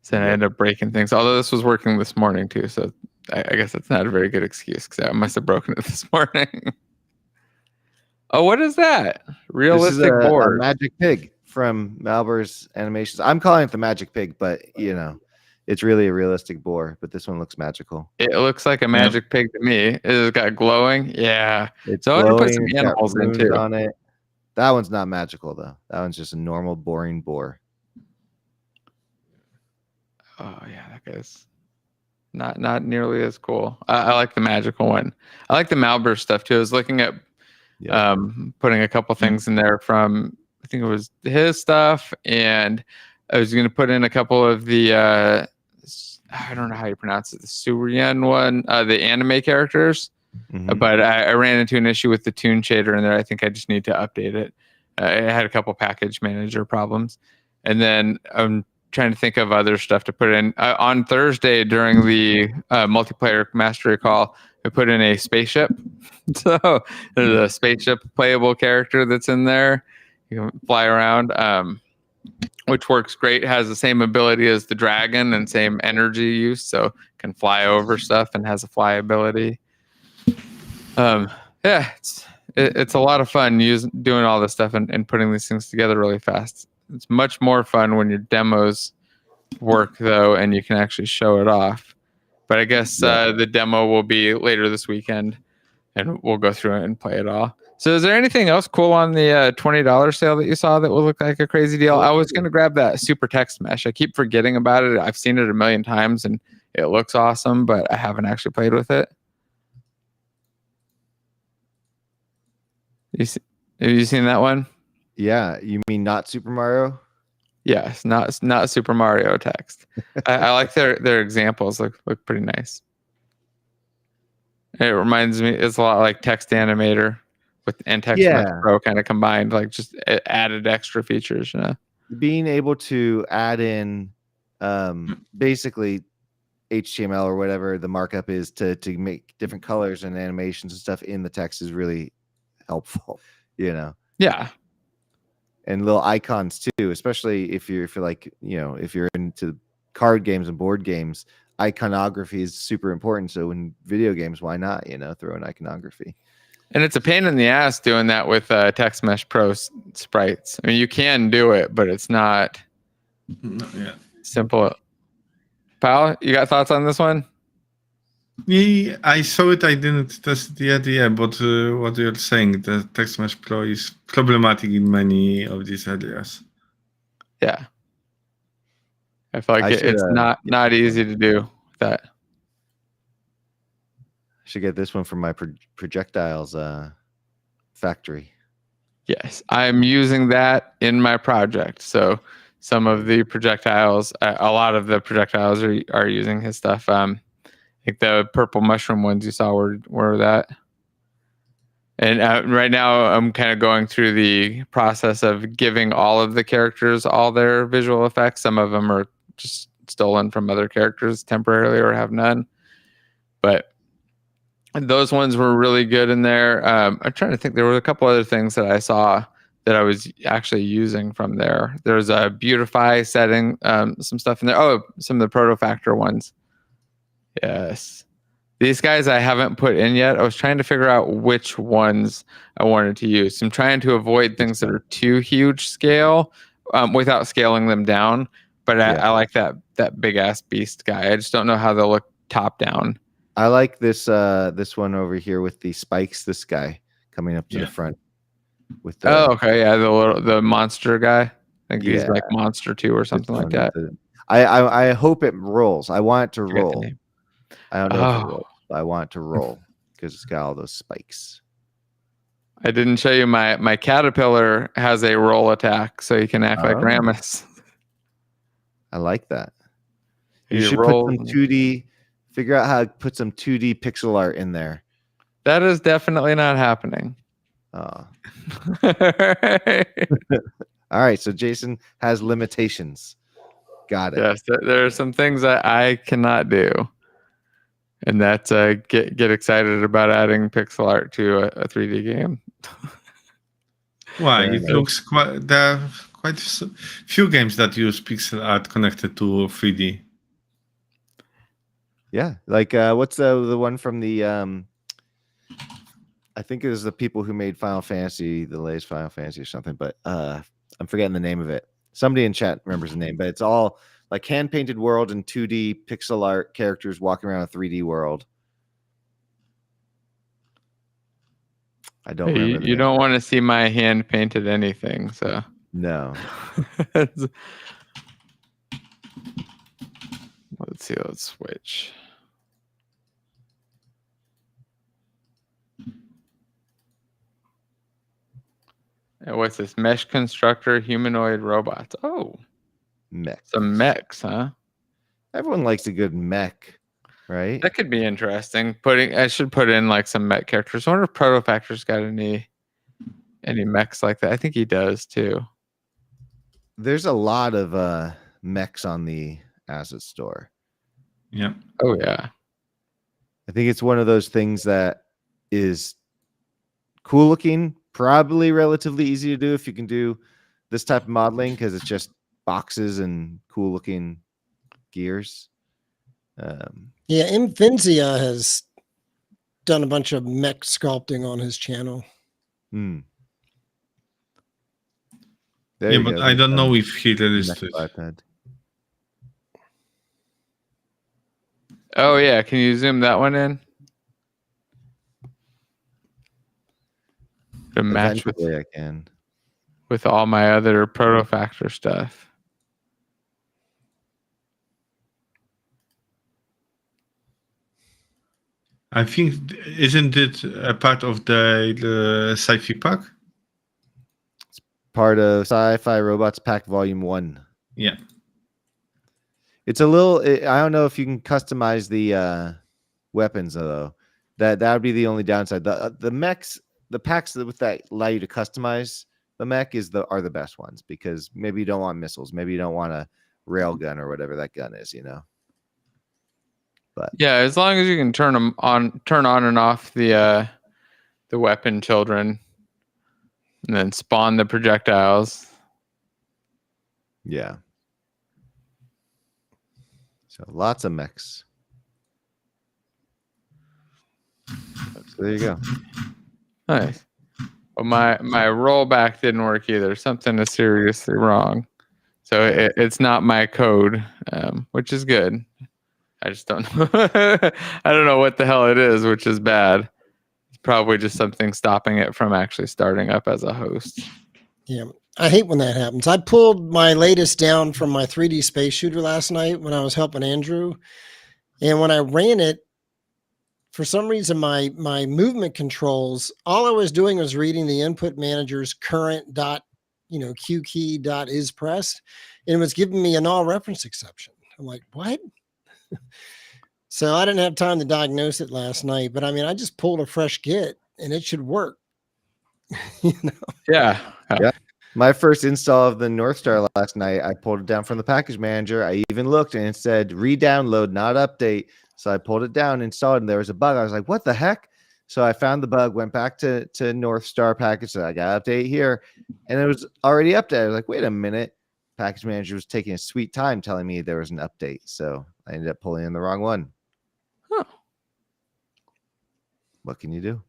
So I end up breaking things. Although this was working this morning too, so I guess that's not a very good excuse because I must have broken it this morning. Oh, what is that? Realistic This is a board. magic pig from Malber's Animations. I'm calling it the magic pig, but it's really a realistic boar. But this one looks magical. It looks like a magic pig to me. It's got glowing. Yeah. It's so I'm gonna put some glowing, it's got animals in runes too. on it. That one's not magical though. That one's just a normal, boring boar. Oh yeah, that guy's not nearly as cool. I like the magical one. I like the Malber stuff too. I was looking at putting a couple things in there from, I think it was his stuff, and I was going to put in a couple of the I don't know how you pronounce it, the Surian one, the anime characters. But I ran into an issue with the tune shader in there. I think I just need to update it. It had a couple package manager problems, and then I'm trying to think of other stuff to put in. On Thursday during the multiplayer mastery call, I put in a spaceship. So there's a spaceship playable character that's in there. You can fly around, which works great. It has the same ability as the dragon and same energy use, so can fly over stuff and has a fly ability. Yeah, it's a lot of fun doing all this stuff and putting these things together really fast. It's much more fun when your demos work though, and you can actually show it off. But I guess the demo will be later this weekend, and we'll go through it and play it all. So is there anything else cool on the $20 sale that you saw that will look like a crazy deal? I was going to grab that super text mesh. I keep forgetting about it. I've seen it a million times, and it looks awesome, but I haven't actually played with it. Have you seen that one? Yeah, you mean not Super Mario? Yes, not Super Mario text. I like their examples. Look pretty nice. It reminds me, it's a lot like Text Animator and Text Mesh Pro kind of combined, like just added extra features. Being able to add in basically HTML or whatever the markup is to make different colors and animations and stuff in the text is really helpful. Yeah. And little icons too, especially if you're like, if you're into card games and board games, iconography is super important. So in video games, why not, throw in iconography? And it's a pain in the ass doing that with Text Mesh Pro sprites. I mean, you can do it, but it's not simple. Pal, you got thoughts on this one? Yeah, I saw it. I didn't test it yet. Yeah, but what you're saying, the Text Mesh Pro is problematic in many of these areas. Yeah, I feel like it's not easy to do that. I should get this one from my projectiles factory. Yes, I'm using that in my project. So some of the projectiles, a lot of the projectiles are using his stuff. Like the purple mushroom ones you saw were that. And right now I'm kind of going through the process of giving all of the characters all their visual effects. Some of them are just stolen from other characters temporarily or have none. But those ones were really good in there. I'm trying to think. There were a couple other things that I saw that I was actually using from there. There's a beautify setting, some stuff in there. Oh, some of the protofactor ones. Yes. These guys I haven't put in yet. I was trying to figure out which ones I wanted to use. I'm trying to avoid things that are too huge scale without scaling them down. But I like that big ass beast guy. I just don't know how they'll look top down. I like this this one over here with the spikes. This guy coming up to the front with the. Oh, okay, yeah, the monster guy. I think he's like Monster 2 or something like that. I hope it rolls. I want it to roll. I don't know if it rolls, but I want it to roll because it's got all those spikes. I didn't show you my caterpillar has a roll attack, so you can act like Ramus. I like that. You should put some 2D. Figure out how to put some 2D pixel art in there. That is definitely not happening. Oh. All right. So Jason has limitations. Got it. Yes, there are some things that I cannot do, and that's get excited about adding pixel art to a 3D game. Why? It looks quite. There are quite few games that use pixel art connected to 3D. Yeah, like what's the one from the I think it was the people who made Final Fantasy, the latest Final Fantasy or something, but I'm forgetting the name of it. Somebody in chat remembers the name, but it's all like hand painted world and 2D pixel art characters walking around a 3D world. I don't remember. You don't want to see my hand painted anything, so no. Let's see. Let's switch. And what's this? Mesh constructor, humanoid robots. Oh, mechs. Some mechs, huh? Everyone likes a good mech, right? That could be interesting. I should put in like some mech characters. I wonder if Protofactor's got any mechs like that. I think he does too. There's a lot of mechs on the asset store. Yeah. Oh yeah. I think it's one of those things that is cool looking, probably relatively easy to do if you can do this type of modeling because it's just boxes and cool looking gears. Yeah, Infinzia has done a bunch of mech sculpting on his channel. There yeah, but I don't know if he released it. Oh yeah, can you zoom that one in? To match with all my other Protofactor stuff. I think, isn't it a part of the sci-fi pack? It's part of Sci-Fi Robots Pack Volume 1. Yeah. It's a little, I don't know if you can customize the weapons though. That would be the only downside. The mechs, the packs that allow you to customize the mech are the best ones because maybe you don't want missiles, maybe you don't want a rail gun or whatever that gun is, you know. But yeah, as long as you can turn on and off the weapon children, and then spawn the projectiles. Yeah. So lots of mechs. So there you go. Nice. Well, my rollback didn't work either. Something is seriously wrong. So it's not my code, which is good. I just don't know. I don't know what the hell it is, which is bad. It's probably just something stopping it from actually starting up as a host. Yeah, I hate when that happens. I pulled my latest down from my 3D space shooter last night when I was helping Andrew. And when I ran it, for some reason, my movement controls, all I was doing was reading the input manager's current Q key is pressed, and it was giving me a null reference exception. I'm like, what? So I didn't have time to diagnose it last night, but I mean, I just pulled a fresh git and it should work. You know? Yeah. My first install of the North Star last night, I pulled it down from the package manager. I even looked and it said re-download, not update. So I pulled it down, installed, and there was a bug. I was like, what the heck? So I found the bug, went back to North Star package, said I got to update here, and it was already updated. I was like, wait a minute. Package manager was taking a sweet time telling me there was an update. So I ended up pulling in the wrong one. Huh. What can you do?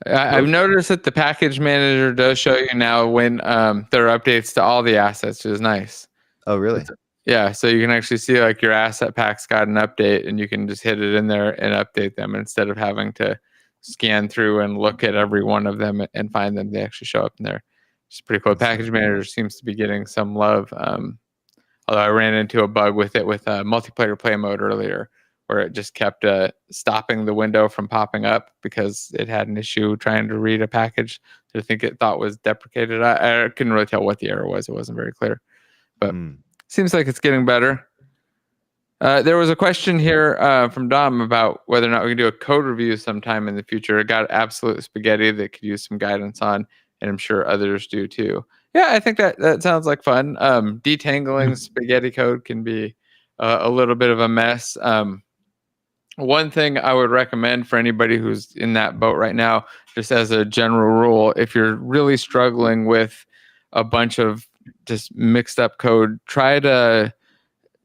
I've noticed that the package manager does show you now when there are updates to all the assets, which is nice. Oh, really? Yeah, so you can actually see like your asset pack's got an update, and you can just hit it in there and update them instead of having to scan through and look at every one of them and find them. They actually show up in there. It's pretty cool. Package manager seems to be getting some love. Although I ran into a bug with it with multiplayer play mode earlier, where it just kept stopping the window from popping up because it had an issue trying to read a package that I think it thought was deprecated. I couldn't really tell what the error was. It wasn't very clear, but seems like it's getting better. There was a question here from Dom about whether or not we can do a code review sometime in the future. It got absolute spaghetti that could use some guidance on, and I'm sure others do too. Yeah, I think that sounds like fun. Detangling spaghetti code can be a little bit of a mess. One thing I would recommend for anybody who's in that boat right now, just as a general rule, if you're really struggling with a bunch of just mixed up code, try to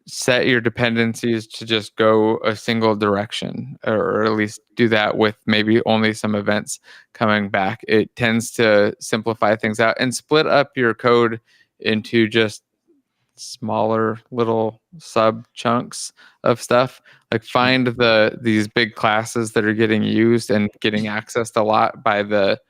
set your dependencies to just go a single direction, or at least do that with maybe only some events coming back. It tends to simplify things out, and split up your code into just smaller little sub chunks of stuff. Like find these big classes that are getting used and getting accessed a lot by the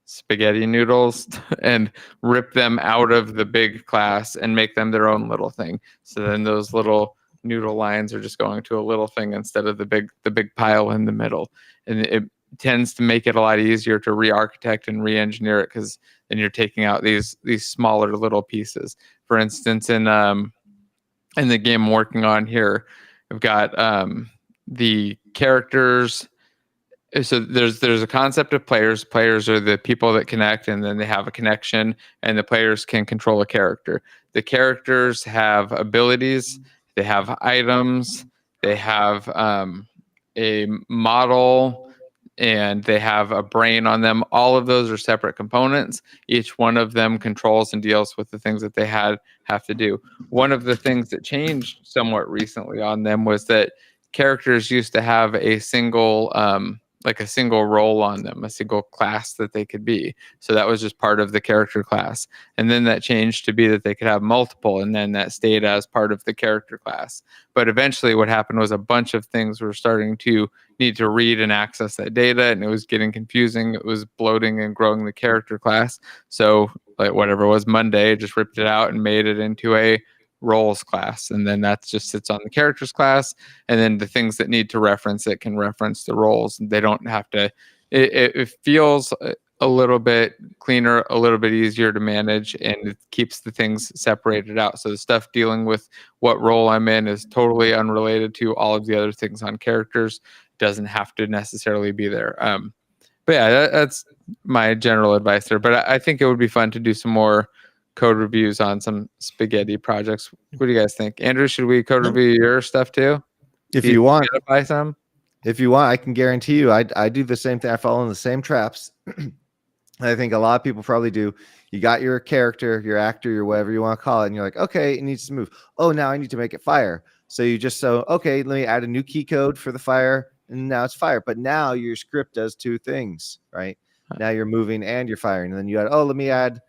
spaghetti noodles and rip them out of the big class and make them their own little thing. So then those little noodle lines are just going to a little thing instead of the big pile in the middle. And it tends to make it a lot easier to re-architect and re-engineer it, because then you're taking out these smaller little pieces. For instance, in the game I'm working on here, I've got the characters. So there's a concept of players. Players are the people that connect, and then they have a connection, and the players can control a character. The characters have abilities, they have items, they have a model, and they have a brain on them. All of those are separate components. Each one of them controls and deals with the things that they have to do. One of the things that changed somewhat recently on them was that characters used to have a single role on them, a single class that they could be. So that was just part of the character class. And then that changed to be that they could have multiple, and then that stayed as part of the character class. But eventually what happened was a bunch of things were starting to need to read and access that data, and it was getting confusing. It was bloating and growing the character class. So like whatever was Monday, just ripped it out and made it into a roles class, and then that just sits on the characters class, and then the things that need to reference it can reference the roles. They don't have to. It feels a little bit cleaner, a little bit easier to manage, and it keeps the things separated out. So the stuff dealing with what role I'm in is totally unrelated to all of the other things on characters. Doesn't have to necessarily be there. But yeah, that's my general advice there. But I think it would be fun to do some more code reviews on some spaghetti projects. What do you guys think? Andrew, should we code review your stuff too? If you want, buy some. If you want, I can guarantee you, I do the same thing. I fall in the same traps. I think a lot of people probably do. You got your character, your actor, your whatever you want to call it, and you're like, okay, it needs to move. Oh, now I need to make it fire. So you just okay, let me add a new key code for the fire, and now it's fire. But now your script does two things, right? Now you're moving and you're firing, and then you add, let me add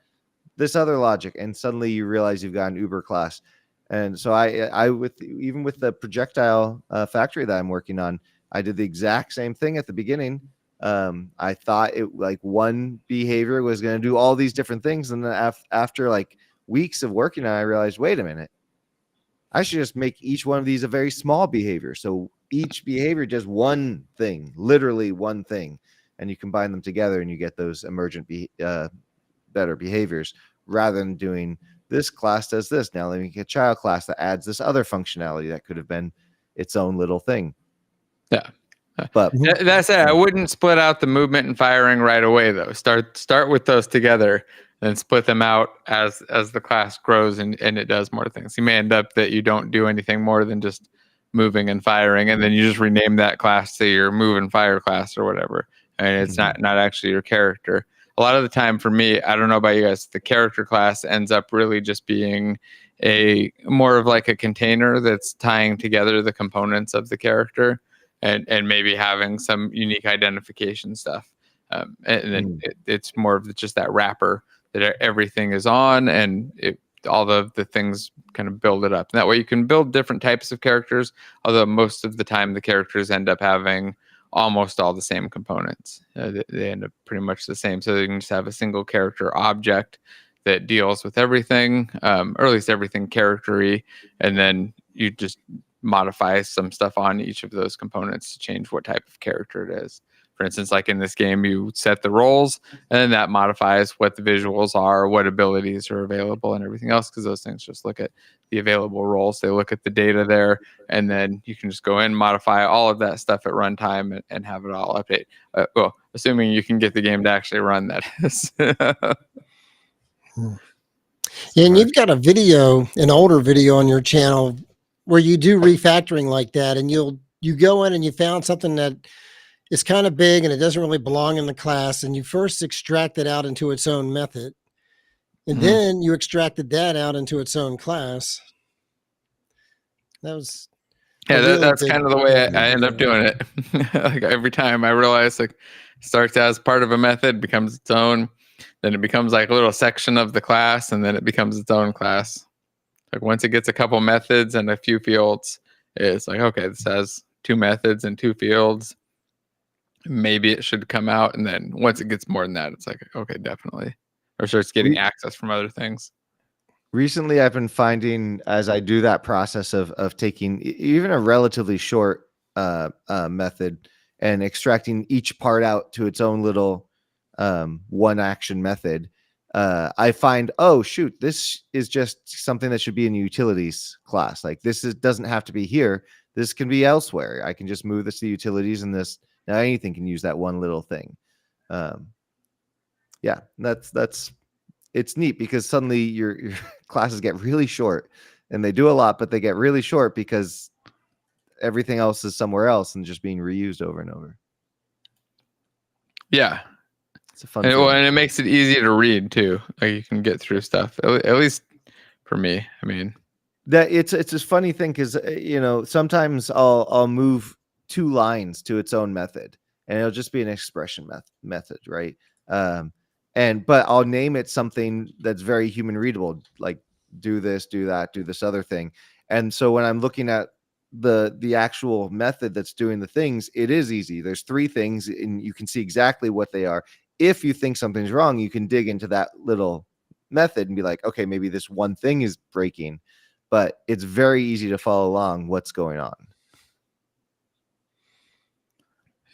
this other logic, and suddenly you realize you've got an Uber class. And so I even with the projectile factory that I'm working on, I did the exact same thing at the beginning. I thought it like one behavior was going to do all these different things, and then after like weeks of working on it, I realized, wait a minute, I should just make each one of these a very small behavior. So each behavior does one thing, literally one thing, and you combine them together, and you get those emergent better behaviors, rather than doing this class does this. Now let me get a child class that adds this other functionality that could have been its own little thing. Yeah. But that's it. I wouldn't split out the movement and firing right away though. Start with those together, and split them out as the class grows and it does more things. You may end up that you don't do anything more than just moving and firing, and then you just rename that class to your move and fire class or whatever. And it's not actually your character. A lot of the time for me, I don't know about you guys, the character class ends up really just being a more of like a container that's tying together the components of the character and maybe having some unique identification stuff. And then it's more of just that wrapper that everything is on, and all of the things kind of build it up. And that way you can build different types of characters, although most of the time the characters end up having almost all the same components. They end up pretty much the same. So you can just have a single character object that deals with everything, or at least everything character-y, and then you just modify some stuff on each of those components to change what type of character it is. For instance, like in this game, you set the roles, and then that modifies what the visuals are, what abilities are available, and everything else, because those things just look at the available roles. They look at the data there, and then you can just go in, modify all of that stuff at runtime, and have it all update. Well, assuming you can get the game to actually run, that is. Yeah, and you've got a video, an older video on your channel where you do refactoring like that, and you go in and you found something that is kind of big and it doesn't really belong in the class, and you first extract it out into its own method, and then you extracted that out into its own class. That was that's kind of the way I end up doing it. Like every time I realize, like, starts as part of a method, becomes its own, then it becomes like a little section of the class, and then it becomes its own class. Like once it gets a couple methods and a few fields, it's like, okay, this has 2 methods and 2 fields. Maybe it should come out. And then once it gets more than that, it's like, okay, definitely. Or starts getting access from other things. Recently, I've been finding, as I do that process of taking even a relatively short method and extracting each part out to its own little one action method, I find, oh shoot, this is just something that should be in the utilities class. Like doesn't have to be here. This can be elsewhere. I can just move this to utilities, and this now anything can use that one little thing. Yeah, that's it's neat because suddenly your classes get really short, and they do a lot, but they get really short because everything else is somewhere else and just being reused over and over. Yeah. It's a fun and it makes it easy to read too. Like you can get through stuff, at least for me. I mean, that it's a funny thing because sometimes I'll move 2 lines to its own method, and it'll just be an expression method, right? But I'll name it something that's very human readable, like do this, do that, do this other thing. And so when I'm looking at the actual method that's doing the things, it is easy. There's 3 things, and you can see exactly what they are. If you think something's wrong, you can dig into that little method and be like, okay, maybe this one thing is breaking, but it's very easy to follow along what's going on.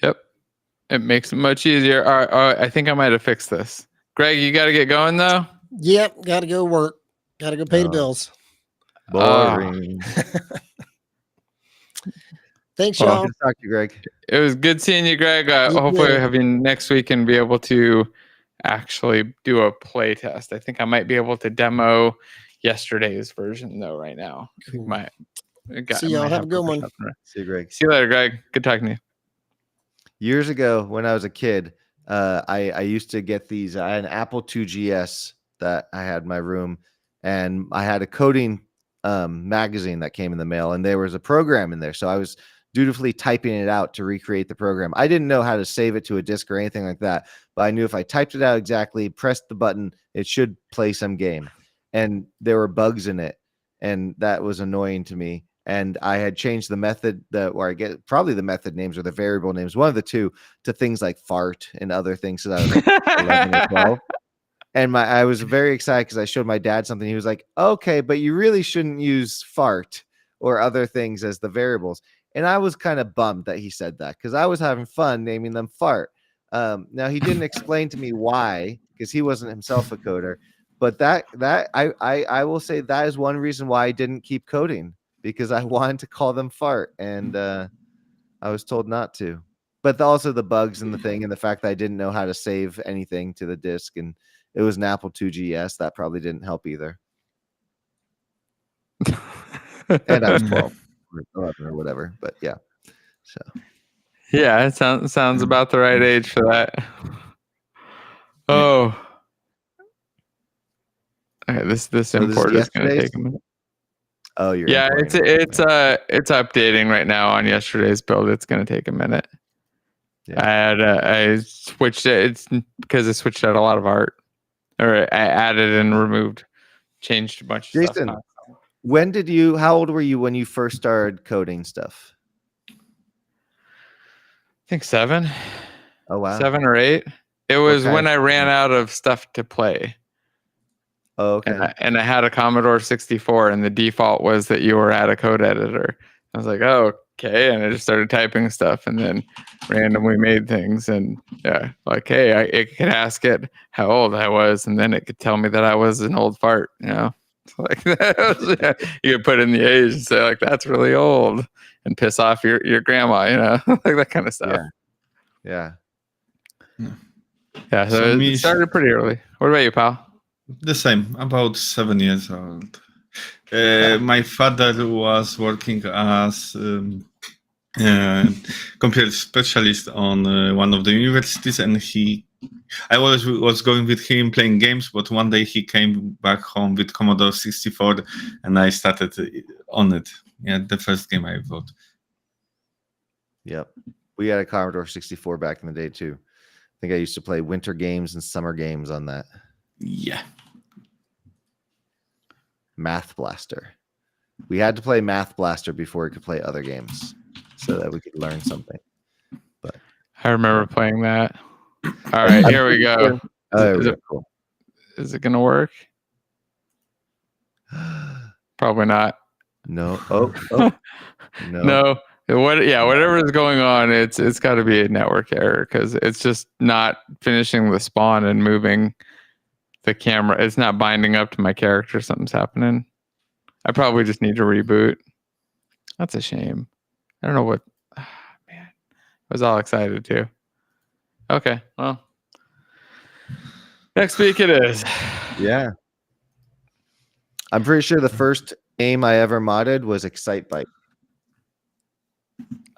Yep. It makes it much easier. All right, I think I might have fixed this. Greg, you got to get going though. Yep. Got to go work. Got to go pay the bills. Boring. Thanks, y'all. Good to talk to you, Greg. It was good seeing you, Greg. Hopefully we'll have you next week and be able to actually do a play test. I think I might be able to demo yesterday's version though right now. Cool. See y'all. Have a good one. See you, Greg. See you later, Greg. Good talking to you. Years ago, when I was a kid, I used to get these. I had an Apple IIgs that I had in my room, and I had a coding magazine that came in the mail, and there was a program in there. So I was dutifully typing it out to recreate the program. I didn't know how to save it to a disk or anything like that, but I knew if I typed it out exactly, pressed the button, it should play some game. And there were bugs in it, and that was annoying to me. And I had changed the method where I get probably the method names or the variable names, one of the two, to things like fart and other things. So that was like 11 or 12. And I was very excited because I showed my dad something. He was like, okay, but you really shouldn't use fart or other things as the variables. And I was kind of bummed that he said that because I was having fun naming them fart. Now he didn't explain to me why, because he wasn't himself a coder. But I will say that is one reason why I didn't keep coding, because I wanted to call them fart, and I was told not to. But also the bugs and the thing, and the fact that I didn't know how to save anything to the disk, and it was an Apple IIgs, that probably didn't help either. And I was 12. or 11 or whatever. But yeah, so Yeah, it sounds about the right age for that. Oh. Okay, this So this is import is going to yesterday's? take a minute. Oh, you're Yeah, importing. it's updating right now on yesterday's build. It's going to take a minute. Yeah. I switched it. It's because I switched out a lot of art, or I added and removed, changed a bunch of Jason, stuff. how old were you when you first started coding stuff? I think 7. Oh wow. 7 or 8. It was kind when of- I ran out of stuff to play. Oh, okay. And I had a Commodore 64, and the default was that you were at a code editor. I was like, oh, okay. And I just started typing stuff and then randomly made things. And yeah, like, hey, it could ask it how old I was, and then it could tell me that I was an old fart, you know? Like that you could put in the age and say, like, that's really old, and piss off your grandma, you know, like that kind of stuff. Yeah. Yeah, so it started pretty early. What about you, pal? The same, about 7 years old. My father was working as computer specialist on one of the universities, and I was going with him playing games, but one day he came back home with Commodore 64, and I started on it. Yeah, the first game I bought. Yep. We had a Commodore 64 back in the day too. I think I used to play winter games and summer games on that. Yeah. Math Blaster. We had to play Math Blaster before we could play other games so that we could learn something. But I remember playing that. All right, here we go. Cool. Is it going to work? Probably not. No. No. No. Whatever is going on, it's got to be a network error, because it's just not finishing the spawn and moving the camera. It's not binding up to my character. Something's happening. I probably just need to reboot. That's a shame. I don't know what. Man, I was all excited too. Okay, well, next week it is. Yeah. I'm pretty sure the first game I ever modded was Excitebike.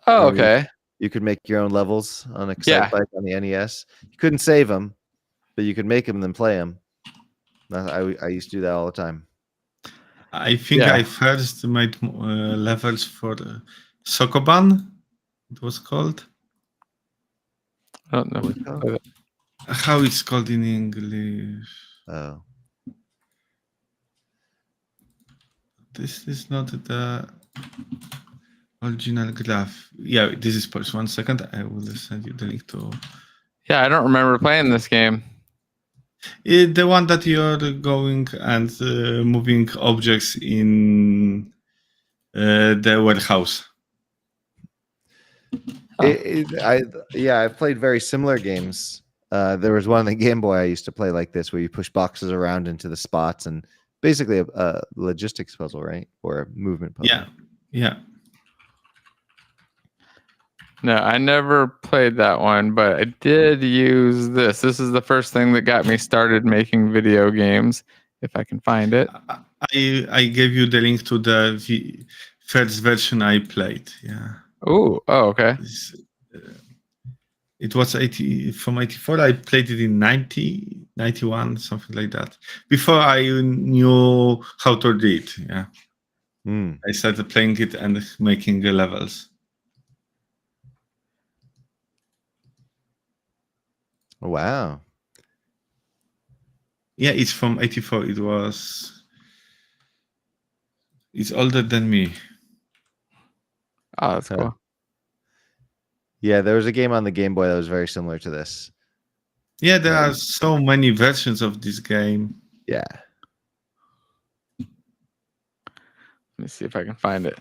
Oh, okay. You could make your own levels on Excitebike on the NES. You couldn't save them, but you could make them and then play them. I used to do that all the time. I think I first made levels for Sokoban, it was called. I don't know. How it's called in English? Oh. This is not the original graph. Yeah, this is Polish. 1 second. I will send you the link to. Yeah, I don't remember playing this game. The one that you're going and moving objects in the warehouse. I've played very similar games. There was one on the Game Boy I used to play like this, where you push boxes around into the spots, and basically a logistics puzzle, right? Or a movement puzzle. Yeah. No, I never played that one, but I did use this. This is the first thing that got me started making video games, if I can find it. I gave you the link to the first version I played. Yeah. Oh, okay. It was from 84. I played it in 90, 91, something like that. Before I knew how to read. Yeah. I started playing it and making the levels. Wow. Yeah, it's from 84. It's older than me. Oh, that's cool. Yeah, there was a game on the Game Boy that was very similar to this. Yeah, there are so many versions of this game. Yeah. Let me see if I can find it.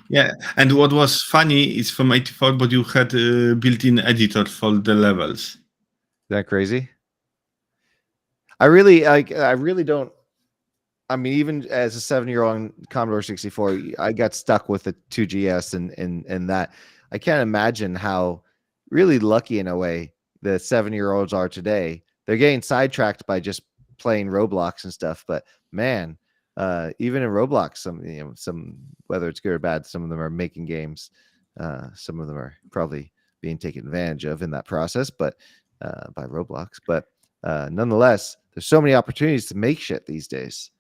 Yeah, and what was funny is from 84, but you had a built-in editor for the levels. Is that crazy? I really don't. I mean, even as a 7-year-old on Commodore 64, I got stuck with the 2GS and that. I can't imagine how really lucky in a way the 7-year-olds are today. They're getting sidetracked by just playing Roblox and stuff. But man, even in Roblox, some whether it's good or bad, some of them are making games. Some of them are probably being taken advantage of in that process, but by Roblox. But nonetheless, there's so many opportunities to make shit these days,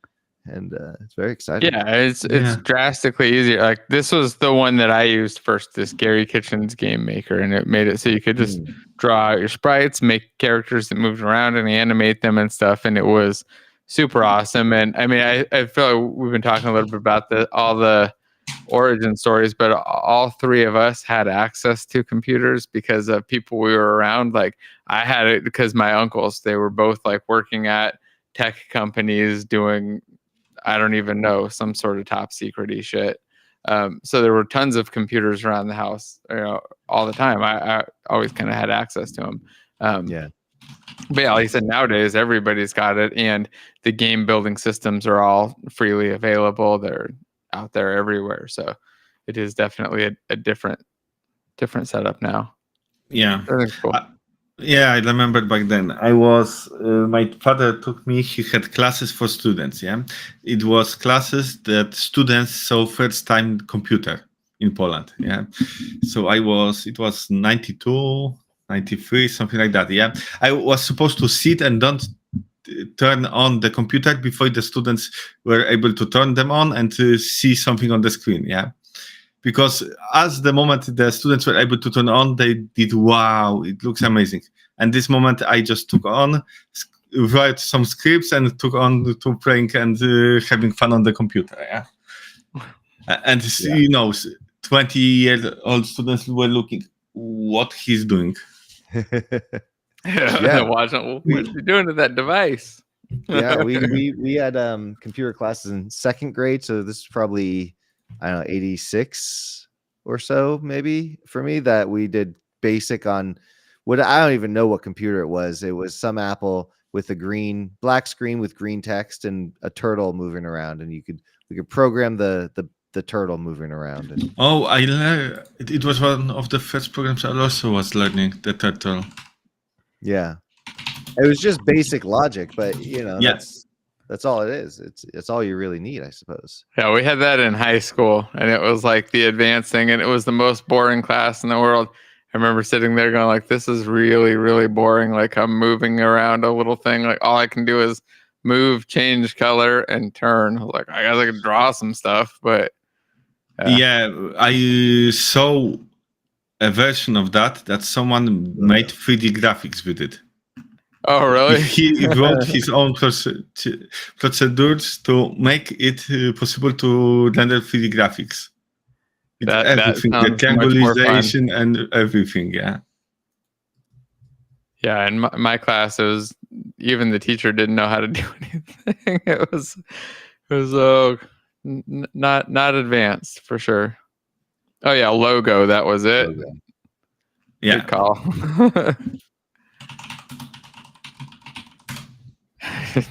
and it's very exciting. Yeah, it's drastically easier. Like this was the one that I used first, this Gary Kitchens game maker, and it made it so you could just draw out your sprites, make characters that moved around and animate them and stuff, and it was super awesome. And I mean, I feel like we've been talking a little bit about all the origin stories, but all three of us had access to computers because of people we were around. Like I had it because my uncles, they were both like working at tech companies doing, I don't even know, some sort of top secret-y shit. So there were tons of computers around the house, all the time. I always kind of had access to them. Yeah. But yeah, like I said, nowadays everybody's got it, and the game building systems are all freely available. They're out there everywhere, so it is definitely a different setup now. Yeah. Cool. Yeah, I remember back then. I was my father took me. He had classes for students. Yeah, it was classes that students saw first time computer in Poland. Yeah, so it was 92, 93, something like that. Yeah, I was supposed to sit and don't turn on the computer before the students were able to turn them on and to see something on the screen. Yeah. Because as the moment the students were able to turn on, they did, wow, it looks amazing. And this moment I just took on, write some scripts and took on to playing and having fun on the computer. Yeah. And 20-year-old students were looking, what he's doing. Yeah. Watching, what's he doing to that device? Yeah, we had computer classes in second grade, so this is probably, I don't know, 86 or so, maybe for me, that we did basic on what I don't even know what computer it was. It was some Apple with a black screen with green text and a turtle moving around, and we could program the turtle moving around. And it was one of the first programs I also was learning, the turtle. Yeah, it was just basic logic, but that's all it is. It's all you really need, I suppose. Yeah, we had that in high school, and it was like the advanced thing, and it was the most boring class in the world. I remember sitting there going like, this is really, really boring. Like I'm moving around a little thing. Like all I can do is move, change color, and turn. Like I guess I could draw some stuff, but yeah, I saw a version of that someone made 3D graphics with it. Oh, really? He wrote his own procedures to make it possible to render 3D graphics. Everything, the triangulation and everything, yeah. Yeah, in my class, it was even the teacher didn't know how to do anything. It was not advanced for sure. Oh yeah, logo. That was it. Logo. Yeah. Good call.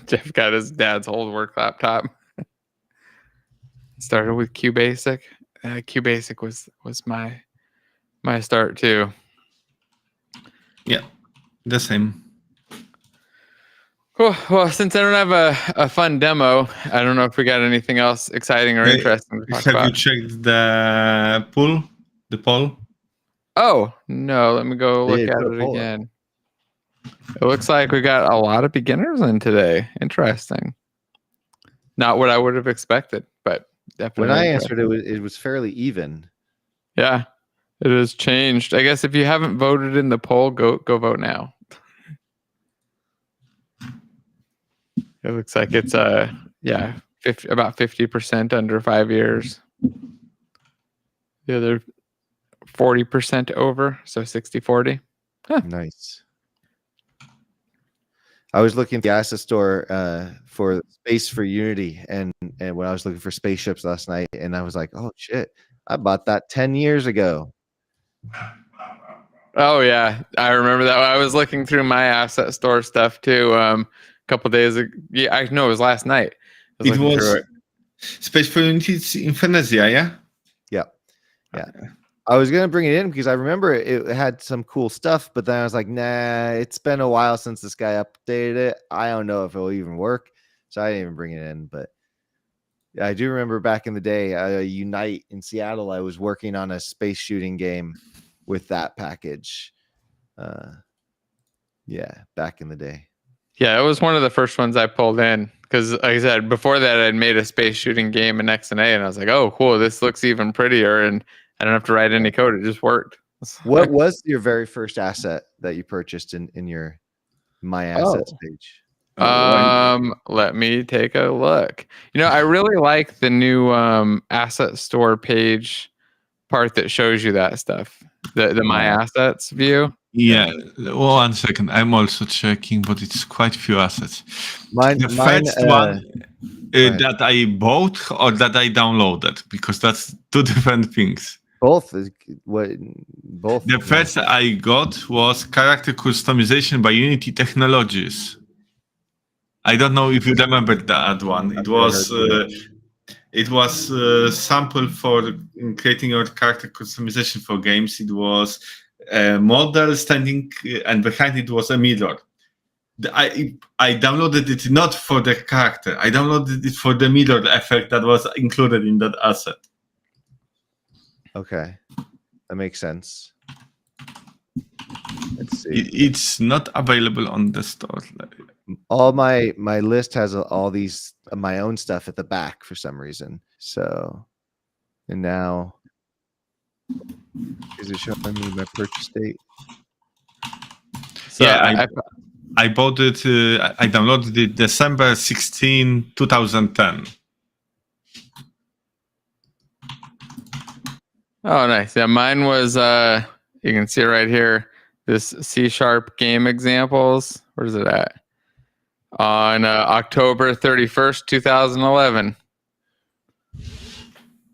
Jeff got his dad's old work laptop. Started with QBasic. QBasic was my start too. Yeah, the same. Cool. Well, since I don't have a fun demo, I don't know if we got anything else exciting or interesting to talk about. Have you checked the poll? The poll? Oh no, let me go look at it again. It looks like we got a lot of beginners in today. Interesting. Not what I would have expected, but definitely. When I answered it was fairly even. Yeah, it has changed. I guess if you haven't voted in the poll, go vote now. It looks like it's about 50% under 5 years. The other 40% over, so 60-40. Huh. Nice. I was looking at the asset store for space for Unity, and when I was looking for spaceships last night, and I was like, oh shit, I bought that 10 years ago. Oh yeah, I remember that. I was looking through my asset store stuff too. A couple days ago. Yeah, I know it was last night. It was Space for Unity in Venezia, yeah? Yeah. I was gonna bring it in because I remember it had some cool stuff, but then I was like, nah, it's been a while since this guy updated it. I don't know if it'll even work, so I didn't even bring it in. But Yeah, I do remember back in the day, Unite in Seattle, I was working on a space shooting game with that package. Yeah, back in the day. Yeah, it was one of the first ones I pulled in because, like I said, before that I'd made a space shooting game in XNA, and I was like, "Oh, cool! This looks even prettier," and I don't have to write any code; it just worked. What was your very first asset that you purchased in your My Assets page? Let me take a look. I really like the new asset store page part that shows you that stuff. The My Assets view. Yeah, 1 second. I'm also checking, but it's quite few assets. Mine, First one go ahead. that I bought or that I downloaded, because that's two different things. Both is what both. The first I got was character customization by Unity Technologies. I don't know if you remember that one. It was a sample for creating your character customization for games. It was a model standing, and behind it was a mirror. I downloaded it not for the character. I downloaded it for the mirror effect that was included in that asset. Okay, that makes sense. Let's see. It's not available on the store. All my list has all these my own stuff at the back for some reason. So, and now is it showing me my purchase date? So yeah, I bought it. I downloaded it December 16, 2010. Oh, nice. Yeah, mine was. You can see right here. This C# game examples. Where's it at? On October 31st, 2011.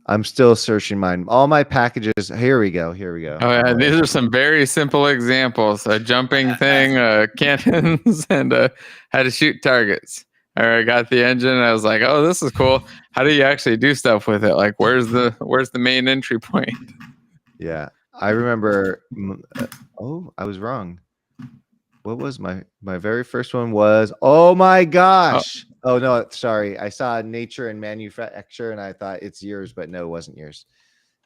I'm still searching mine. All my packages. Here we go. Oh yeah, these are some very simple examples: a jumping thing, cannons, and how to shoot targets. I got the engine. And I was like, "Oh, this is cool. How do you actually do stuff with it? Like, where's the main entry point?" Yeah, I remember. Oh, I was wrong. What was my very first one? Was oh my gosh! Oh no, sorry. I saw Nature and Manufacture, and I thought it's yours, but no, it wasn't yours.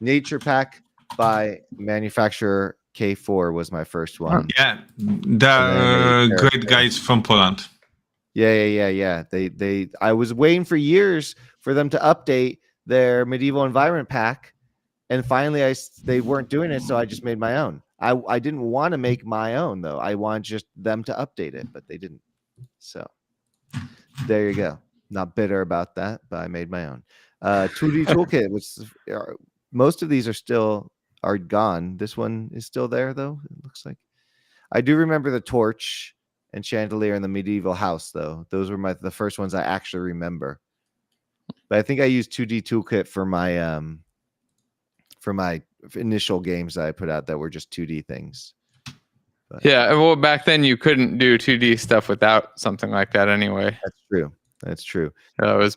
Nature Pack by manufacturer K4 was my first one. Yeah, the great guys from Poland. Yeah. They. I was waiting for years for them to update their medieval environment pack, and finally, they weren't doing it, so I just made my own. I didn't want to make my own though. I wanted just them to update it, but they didn't. So there you go. Not bitter about that, but I made my own. 2D Toolkit, which most of these are gone. This one is still there though. It looks like. I do remember the torch and chandelier in the medieval house though. Those were the first ones I actually remember. But I think I used 2D Toolkit for my initial games that I put out that were just 2D things. But yeah, well, back then you couldn't do 2D stuff without something like that anyway. That's true. It was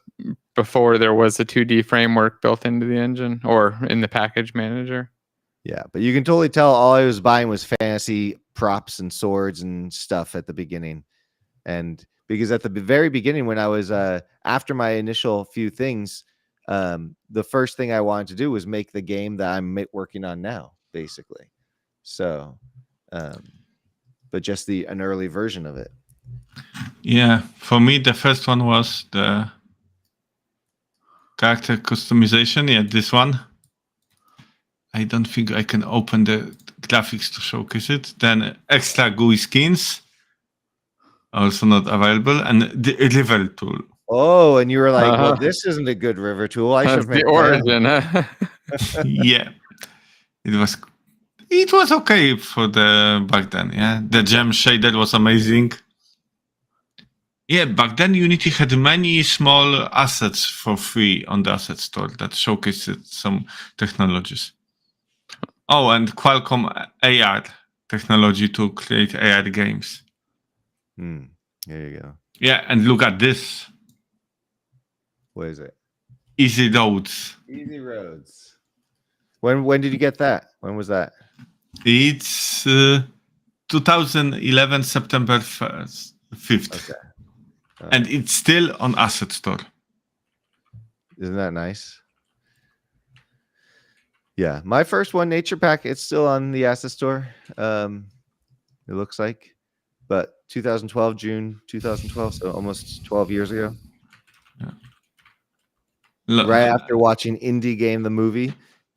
before there was a 2D framework built into the engine or in the package manager. Yeah, but you can totally tell all I was buying was fantasy props and swords and stuff at the beginning. And because at the very beginning, when I was after my initial few things, the first thing I wanted to do was make the game that I'm working on now, basically. So, but just an early version of it. Yeah, for me, the first one was the character customization. Yeah, this one. I don't think I can open the graphics to showcase it. Then extra GUI skins, also not available, and the river tool. Oh, and you were like, well, this isn't a good river tool. I should make the origin. Yeah, it was okay for the back then. Yeah, the gem shader was amazing. Yeah, back then Unity had many small assets for free on the asset store that showcased some technologies. Oh, and Qualcomm AR technology to create AR games. There you go. Yeah, and look at this. What is it? Easy Roads. Easy Roads. When did you get that? When was that? It's 2011 September 5th. Okay. And it's still on Asset Store. Isn't that nice? Yeah, my first one, Nature Pack, it's still on the asset store. It looks like, but 2012, June 2012, so almost 12 years ago. Right after watching Indie Game the movie,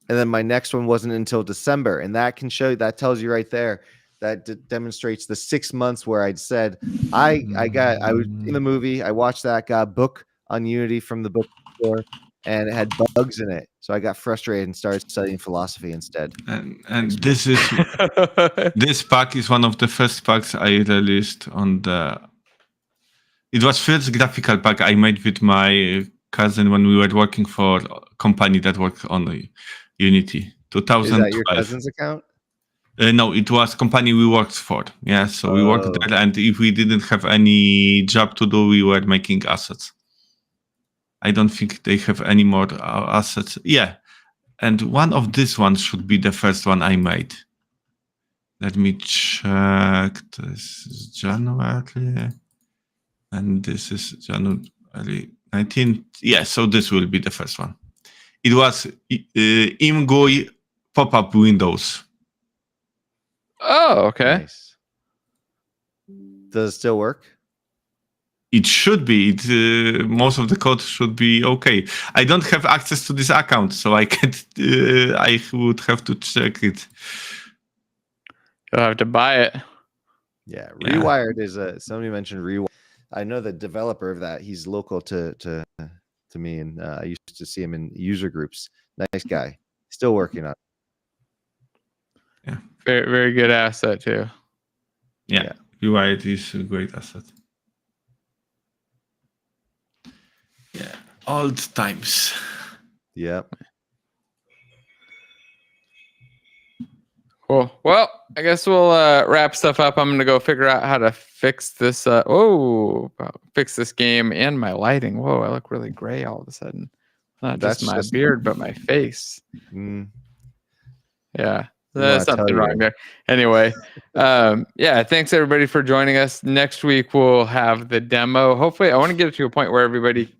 and then my next one wasn't until December, and that tells you right there that demonstrates the 6 months where I'd said I was in the movie, I watched that, got a book on Unity from the bookstore, and it had bugs in it, so I got frustrated and started studying philosophy instead. And this pack is one of the first packs I released on the. It was first graphical pack I made with my cousin when we were working for a company that worked on Unity. 2012. Is that your cousin's account? No, it was company we worked for. Yeah, so we worked there, and if we didn't have any job to do, we were making assets. I don't think they have any more assets. Yeah, and one of these ones should be the first one I made. Let me check. This is January, and this is January 19th. Yeah, so this will be the first one. It was ImGUI pop-up windows. Oh, okay. Nice. Does it still work? It should be. Most of the code should be okay. I don't have access to this account, so I can't. I would have to check it. You'll have to buy it. Yeah, Rewired is somebody mentioned Rewired. I know the developer of that. He's local to me, and I used to see him in user groups. Nice guy. Still working on it. Yeah. Very, very good asset too. Yeah. Rewired is a great asset. Yeah. Old times. Yep. Cool. Well, I guess we'll wrap stuff up. I'm gonna go figure out how to fix this. Fix this game and my lighting. Whoa, I look really gray all of a sudden. Not just my beard, but my face. Yeah, there's something wrong there. Anyway, thanks everybody for joining us. Next week we'll have the demo. Hopefully, I want to get it to a point where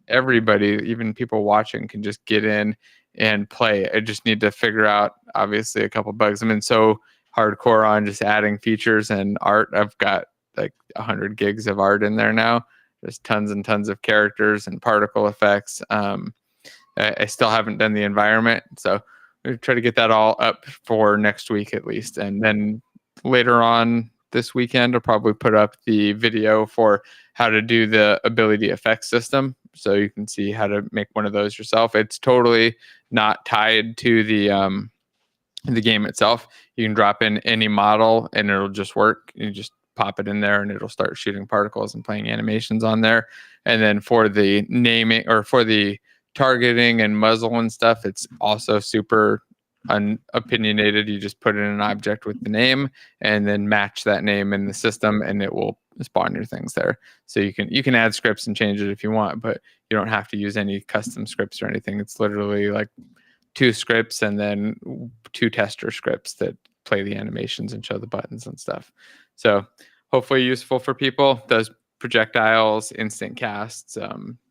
everybody, even people watching, can just get in and play. I just need to figure out, obviously, a couple bugs. I'm in so hardcore on just adding features and art. I've got like 100 gigs of art in there now. There's tons and tons of characters and particle effects. I still haven't done the environment, so we'll try to get that all up for next week at least. And then later on this weekend, I'll probably put up the video for how to do the ability effects system, so you can see how to make one of those yourself. It's totally not tied to the game itself. You can drop in any model and it'll just work. You just pop it in there and it'll start shooting particles and playing animations on there. And then for the naming, or for the targeting and muzzle and stuff, it's also super unopinionated. You just put in an object with the name and then match that name in the system, and it will spawn your things there. So you can add scripts and change it if you want, but you don't have to use any custom scripts or anything. It's literally like 2 scripts and then 2 tester scripts that play the animations and show the buttons and stuff. So hopefully useful for people. Does projectiles, instant casts,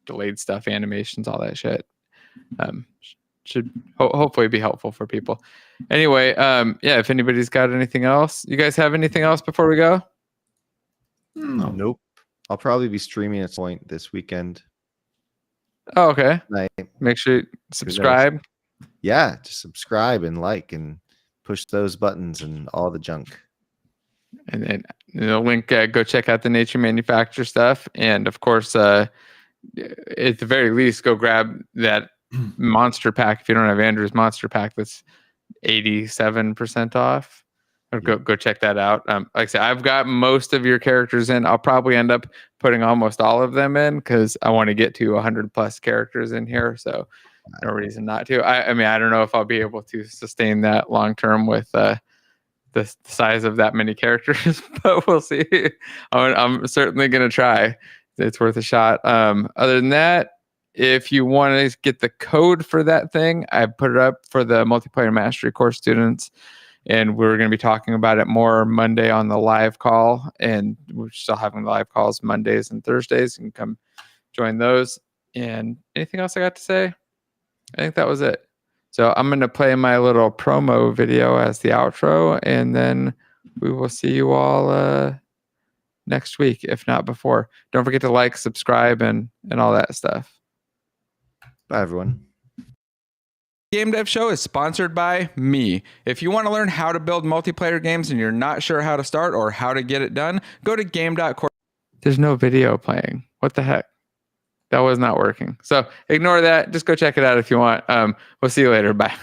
delayed stuff, animations, all that shit. Should hopefully be helpful for people. Anyway, if anybody's got anything else, you guys have anything else before we go? No. Nope. I'll probably be streaming at some point this weekend. Oh, okay. Night. Make sure you subscribe. Yeah, just subscribe and like and push those buttons and all the junk. And then the link, go check out the Nature Manufacture stuff. And of course, at the very least, go grab that monster pack. If you don't have Andrew's monster pack, that's 87% off. Or go check that out. Like I said, I've got most of your characters in. I'll probably end up putting almost all of them in because I want to get to 100+ characters in here. So no reason not to. I mean, I don't know if I'll be able to sustain that long term with the size of that many characters, but we'll see. I'm certainly going to try. It's worth a shot. Other than that, if you want to get the code for that thing, I put it up for the multiplayer mastery course students. And we're going to be talking about it more Monday on the live call. And we're still having live calls Mondays and Thursdays. You can come join those. And anything else I got to say? I think that was it. So I'm going to play my little promo video as the outro, and then we will see you all next week, if not before. Don't forget to like, subscribe, and all that stuff. Bye, everyone. Game Dev Show is sponsored by me. If you want to learn how to build multiplayer games and you're not sure how to start or how to get it done, go to game.corp. There's no video playing. What the heck? That was not working. So ignore that. Just go check it out if you want. We'll see you later. Bye.